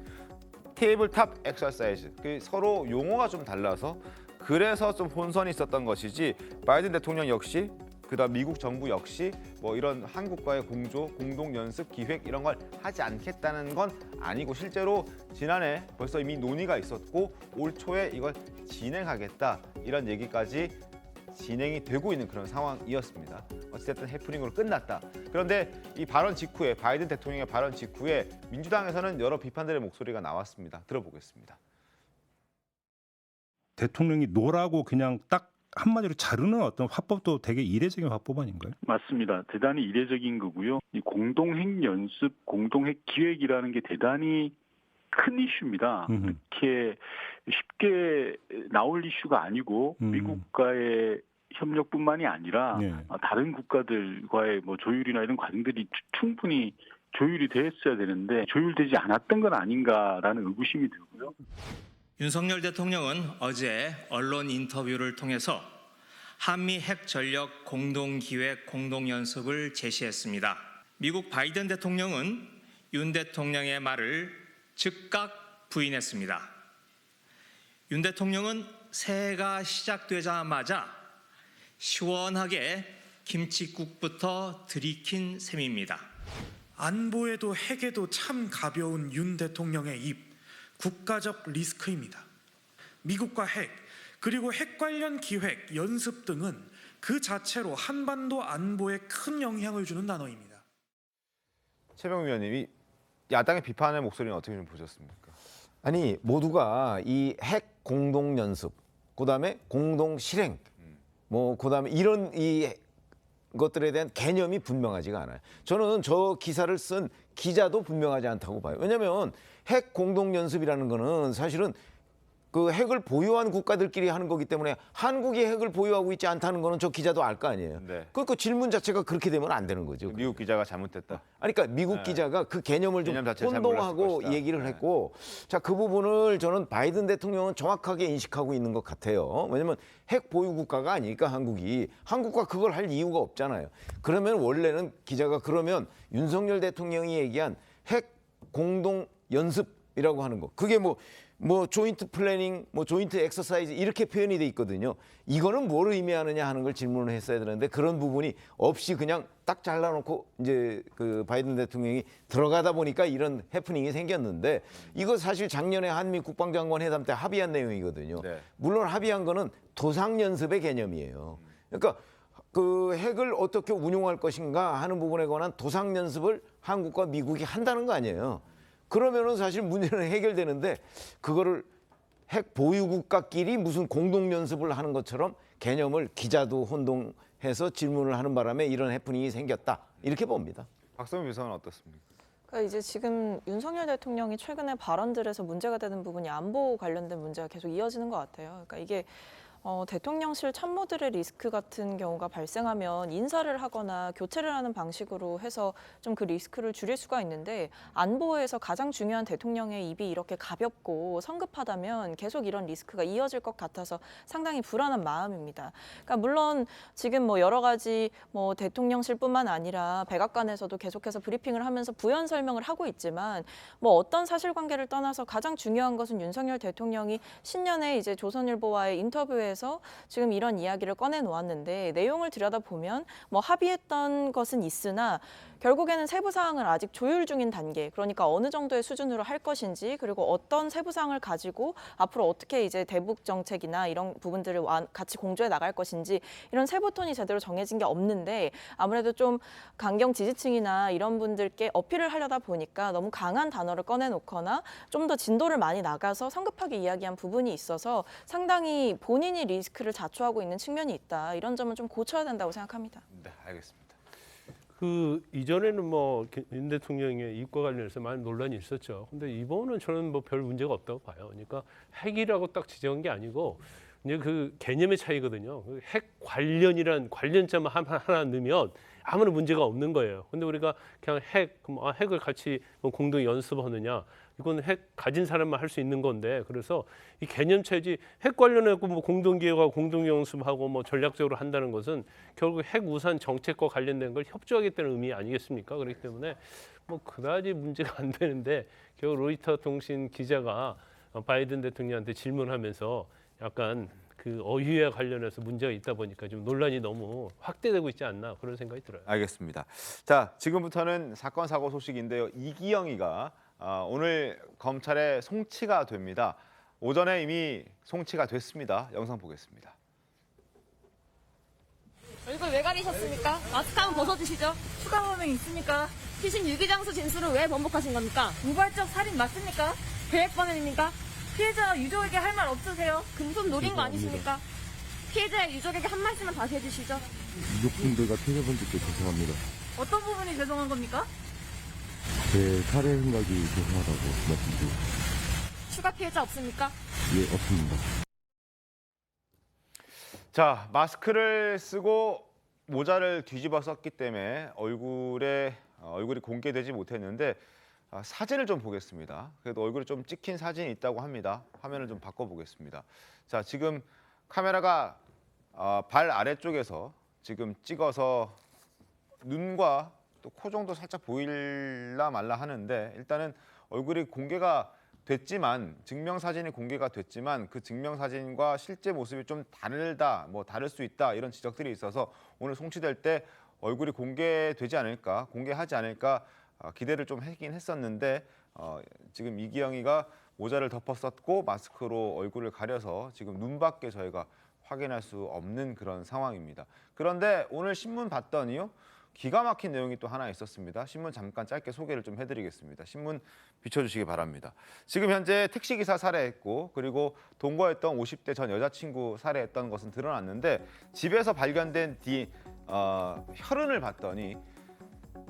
[SPEAKER 1] 테이블탑 엑서사이즈, 서로 용어가 좀 달라서 그래서 좀 혼선이 있었던 것이지 바이든 대통령 역시 그다음 미국 정부 역시 뭐 이런 한국과의 공동 연습 기획 이런 걸 하지 않겠다는 건 아니고 실제로 지난해 벌써 이미 논의가 있었고 올 초에 이걸 진행하겠다 이런 얘기까지 진행이 되고 있는 그런 상황이었습니다. 어찌됐든 해프닝으로 끝났다. 그런데 이 발언 직후에 바이든 대통령의 발언 직후에 민주당에서는 여러 비판들의 목소리가 나왔습니다. 들어보겠습니다.
[SPEAKER 22] 대통령이 노라고 그냥 딱 한마디로 자르는 어떤 화법도 되게 이례적인 화법 아닌가요?
[SPEAKER 23] 맞습니다. 대단히 이례적인 거고요. 이 공동핵 연습, 공동핵 기획이라는 게 대단히 큰 이슈입니다. 그렇게 쉽게 나올 이슈가 아니고 미국과의 협력뿐만이 아니라 다른 국가들과의 뭐 조율이나 이런 과정들이 충분히 조율이 됐어야 되는데 조율되지 않았던 건 아닌가라는 의구심이 들고요.
[SPEAKER 24] 윤석열 대통령은 어제 언론 인터뷰를 통해서 한미 핵전력 공동기획 공동연습을 제시했습니다. 미국 바이든 대통령은 윤 대통령의 말을 즉각 부인했습니다. 윤 대통령은 새해가 시작되자마자 시원하게 김칫국부터 들이킨 셈입니다.
[SPEAKER 25] 안보에도 핵에도 참 가벼운 윤 대통령의 입. 국가적 리스크입니다. 미국과 핵, 그리고 핵 관련 기획, 연습 등은 그 자체로 한반도 안보에 큰 영향을 주는 단어입니다.
[SPEAKER 1] 최병우 위원님이 야당의 비판의 목소리는 어떻게 좀 보셨습니까?
[SPEAKER 9] 아니 모두가 이 핵 공동 연습, 그다음에 공동 실행, 뭐 그다음에 이런 이 것들에 대한 개념이 분명하지가 않아요. 저는 저 기사를 쓴 기자도 분명하지 않다고 봐요. 왜냐하면 핵 공동 연습이라는 거는 사실은 그 핵을 보유한 국가들끼리 하는 거기 때문에 한국이 핵을 보유하고 있지 않다는 거는 저 기자도 알 거 아니에요.
[SPEAKER 1] 네.
[SPEAKER 9] 그러니까 질문 자체가 그렇게 되면 안 되는 거죠.
[SPEAKER 1] 미국 기자가 잘못됐다.
[SPEAKER 9] 아니, 그러니까 미국
[SPEAKER 1] 네.
[SPEAKER 9] 기자가 그 개념을 좀
[SPEAKER 1] 개념 자체를 잘
[SPEAKER 9] 혼동하고
[SPEAKER 1] 몰랐을 것이다.
[SPEAKER 9] 얘기를
[SPEAKER 1] 네.
[SPEAKER 9] 했고, 자, 그 부분을 저는 바이든 대통령은 정확하게 인식하고 있는 것 같아요. 왜냐면 핵 보유 국가가 아니니까 한국과 그걸 할 이유가 없잖아요. 그러면 원래는 기자가 그러면 윤석열 대통령이 얘기한 핵 공동 연습이라고 하는 거, 그게 뭐 조인트 플래닝, 조인트 엑서사이즈 이렇게 표현이 돼 있거든요. 이거는 뭘 의미하느냐 하는 걸 질문을 했어야 되는데 그런 부분이 없이 그냥 딱 잘라놓고 이제 그 바이든 대통령이 들어가다 보니까 이런 해프닝이 생겼는데, 이거 사실 작년에 한미 국방장관 회담 때 합의한 내용이거든요.
[SPEAKER 1] 네.
[SPEAKER 9] 물론 합의한 거는 도상 연습의 개념이에요. 그러니까 그 핵을 어떻게 운용할 것인가 하는 부분에 관한 도상 연습을 한국과 미국이 한다는 거 아니에요. 그러면은 사실 문제는 해결되는데, 그거를 핵 보유국가끼리 무슨 공동 연습을 하는 것처럼 개념을 기자도 혼동해서 질문을 하는 바람에 이런 해프닝이 생겼다, 이렇게 봅니다.
[SPEAKER 1] 박성민 비서관은 어떻습니까?
[SPEAKER 13] 그러니까 이제 지금 윤석열 대통령이 최근에 발언들에서 문제가 되는 부분이 안보 관련된 문제가 계속 이어지는 것 같아요. 그러니까 이게 대통령실 참모들의 리스크 같은 경우가 발생하면 인사를 하거나 교체를 하는 방식으로 해서 좀 그 리스크를 줄일 수가 있는데, 안보에서 가장 중요한 대통령의 입이 이렇게 가볍고 성급하다면 계속 이런 리스크가 이어질 것 같아서 상당히 불안한 마음입니다. 그러니까 물론 지금 여러 가지 대통령실뿐만 아니라 백악관에서도 계속해서 브리핑을 하면서 부연 설명을 하고 있지만, 어떤 사실관계를 떠나서 가장 중요한 것은 윤석열 대통령이 신년에 이제 조선일보와의 인터뷰에 지금 이런 이야기를 꺼내 놓았는데, 내용을 들여다보면 합의했던 것은 있으나 결국에는 세부 사항을 아직 조율 중인 단계, 그러니까 어느 정도의 수준으로 할 것인지, 그리고 어떤 세부 사항을 가지고 앞으로 어떻게 이제 대북 정책이나 이런 부분들을 같이 공조해 나갈 것인지, 이런 세부 톤이 제대로 정해진 게 없는데, 아무래도 좀 강경 지지층이나 이런 분들께 어필을 하려다 보니까 너무 강한 단어를 꺼내 놓거나 좀 더 진도를 많이 나가서 성급하게 이야기한 부분이 있어서 상당히 본인이 리스크를 자초하고 있는 측면이 있다, 이런 점은 좀 고쳐야 된다고 생각합니다.
[SPEAKER 1] 네, 알겠습니다.
[SPEAKER 11] 그 이전에는 윤 대통령의 입과 관련해서 많은 논란이 있었죠. 근데 이번은 저는 별 문제가 없다고 봐요. 그러니까 핵이라고 딱 지정한 게 아니고 이제 그 개념의 차이거든요. 핵 관련이란 관련자만 하나 넣으면 아무런 문제가 없는 거예요. 근데 우리가 그냥 핵을 같이 공동 연습하느냐, 이건 핵 가진 사람만 할 수 있는 건데, 그래서 이 개념 차이지, 핵 관련해서 공동 기획하고 공동 연습하고 전략적으로 한다는 것은 결국 핵 우산 정책과 관련된 걸 협조하겠다는 의미 아니겠습니까? 그렇기 때문에 그다지 문제가 안 되는데, 결국 로이터 통신 기자가 바이든 대통령한테 질문하면서 약간 그 어휘와 관련해서 문제가 있다 보니까 좀 논란이 너무 확대되고 있지 않나, 그런 생각이 들어요.
[SPEAKER 1] 알겠습니다. 자, 지금부터는 사건 사고 소식인데요. 이기영이가 오늘 검찰에 송치가 됩니다. 오전에 이미 송치가 됐습니다. 영상 보겠습니다.
[SPEAKER 3] 얼굴 왜 가리셨습니까? 마스크 한번 벗어주시죠. 추가 범행 있습니까? 피신 유기장수 진술을 왜 번복하신 겁니까? 우발적 살인 맞습니까? 계획 범행입니까? 피해자 유족에게 할 말 없으세요? 금품 노린 거 아니십니까? 피해자 유족에게 한 말씀만 다시 해주시죠.
[SPEAKER 7] 유족분들과 피해자분들께 죄송합니다.
[SPEAKER 3] 어떤 부분이 죄송한 겁니까?
[SPEAKER 7] 제 살해 생각이 죄송하다고 말씀드립니다.
[SPEAKER 3] 추가 피해자 없습니까?
[SPEAKER 7] 예, 없습니다.
[SPEAKER 1] 자, 마스크를 쓰고 모자를 뒤집어 썼기 때문에 얼굴이 공개되지 못했는데, 사진을 좀 보겠습니다. 그래도 얼굴이 좀 찍힌 사진이 있다고 합니다. 화면을 좀 바꿔보겠습니다. 자, 지금 카메라가 발 아래쪽에서 지금 찍어서 눈과 또 코 정도 살짝 보일라 말라 하는데, 일단은 얼굴이 공개가 됐지만, 증명사진이 공개가 됐지만 그 증명사진과 실제 모습이 좀 다르다, 다를 수 있다, 이런 지적들이 있어서 오늘 송치될 때 얼굴이 공개되지 않을까, 공개하지 않을까 기대를 좀 하긴 했었는데, 지금 이기영이가 모자를 덮어 썼고 마스크로 얼굴을 가려서 지금 눈밖에 저희가 확인할 수 없는 그런 상황입니다. 그런데 오늘 신문 봤더니요, 기가 막힌 내용이 또 하나 있었습니다. 신문 잠깐 짧게 소개를 좀 해드리겠습니다. 신문 비춰주시기 바랍니다. 지금 현재 택시기사 살해했고, 그리고 동거했던 50대 전 여자친구 살해했던 것은 드러났는데, 집에서 발견된 혈흔을 봤더니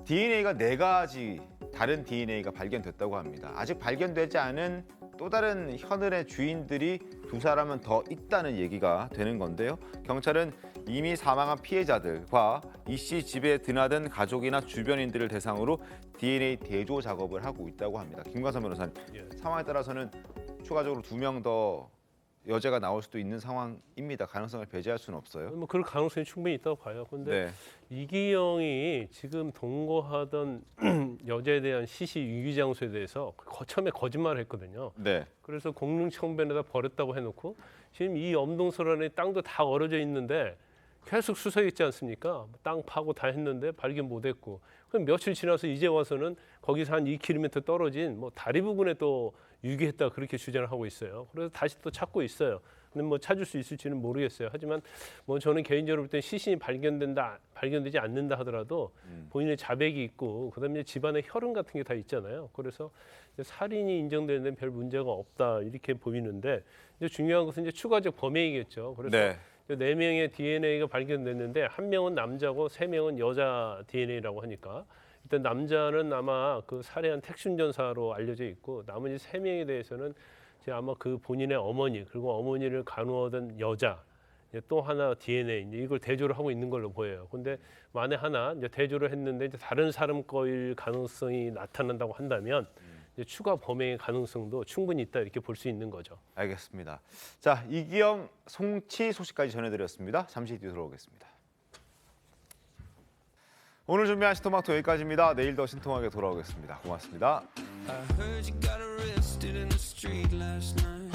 [SPEAKER 1] DNA가 4가지 다른 DNA가 발견됐다고 합니다. 아직 발견되지 않은 또 다른 현은의 주인들이 두 사람은 더 있다는 얘기가 되는 건데요. 경찰은 이미 사망한 피해자들과 이 씨 집에 드나든 가족이나 주변인들을 대상으로 DNA 대조 작업을 하고 있다고 합니다. 김광선 변호사님, 상황에 따라서는 추가적으로 2명 더 여죄가 나올 수도 있는 상황입니다. 가능성을 배제할 수는 없어요.
[SPEAKER 11] 뭐 그럴 가능성이 충분히 있다고 봐요. 그런데
[SPEAKER 1] 네.
[SPEAKER 11] 이기영이 지금 동거하던 여자에 대한 시시 유기 장소에 대해서 처음에 거짓말을 했거든요.
[SPEAKER 1] 네.
[SPEAKER 11] 그래서 공릉청변에다 버렸다고 해놓고 지금 이 엄동설 안에 땅도 다 얼어져 있는데 계속 수사했지 않습니까? 땅 파고 다 했는데 발견 못했고, 그럼 며칠 지나서 이제 와서는 거기서 한 2km 떨어진 뭐 다리 부근에 또 유기했다 그렇게 주장을 하고 있어요. 그래서 다시 또 찾고 있어요. 근데 뭐 찾을 수 있을지는 모르겠어요. 하지만 뭐 저는 개인적으로 볼 때 시신이 발견되지 않는다 하더라도 본인의 자백이 있고 그다음에 집안에 혈흔 같은 게 다 있잖아요. 그래서 살인이 인정되는 데는 별 문제가 없다 이렇게 보이는데 이제 중요한 것은 이제 추가적 범행이겠죠. 그래서
[SPEAKER 1] 네.
[SPEAKER 11] 4명의 DNA가 발견됐는데 1명은 남자고 3명은 여자 DNA라고 하니까 일단 남자는 아마 그 살해한 택시 운전사로 알려져 있고 나머지 3명에 대해서는 이제 아마 그 본인의 어머니 그리고 어머니를 간호하던 여자 또 하나 DNA 이제 이걸 대조를 하고 있는 걸로 보여요. 근데 만에 하나 이제 대조를 했는데 이제 다른 사람 거일 가능성이 나타난다고 한다면 이제 추가 범행의 가능성도 충분히 있다 이렇게 볼 수 있는 거죠.
[SPEAKER 1] 알겠습니다. 자, 이기영 송치 소식까지 전해드렸습니다. 잠시 뒤에 돌아오겠습니다. 오늘 준비한 신토마토 여기까지입니다. 내일 더 신통하게 돌아오겠습니다. 고맙습니다.
[SPEAKER 5] I heard you got arrested in the street last night.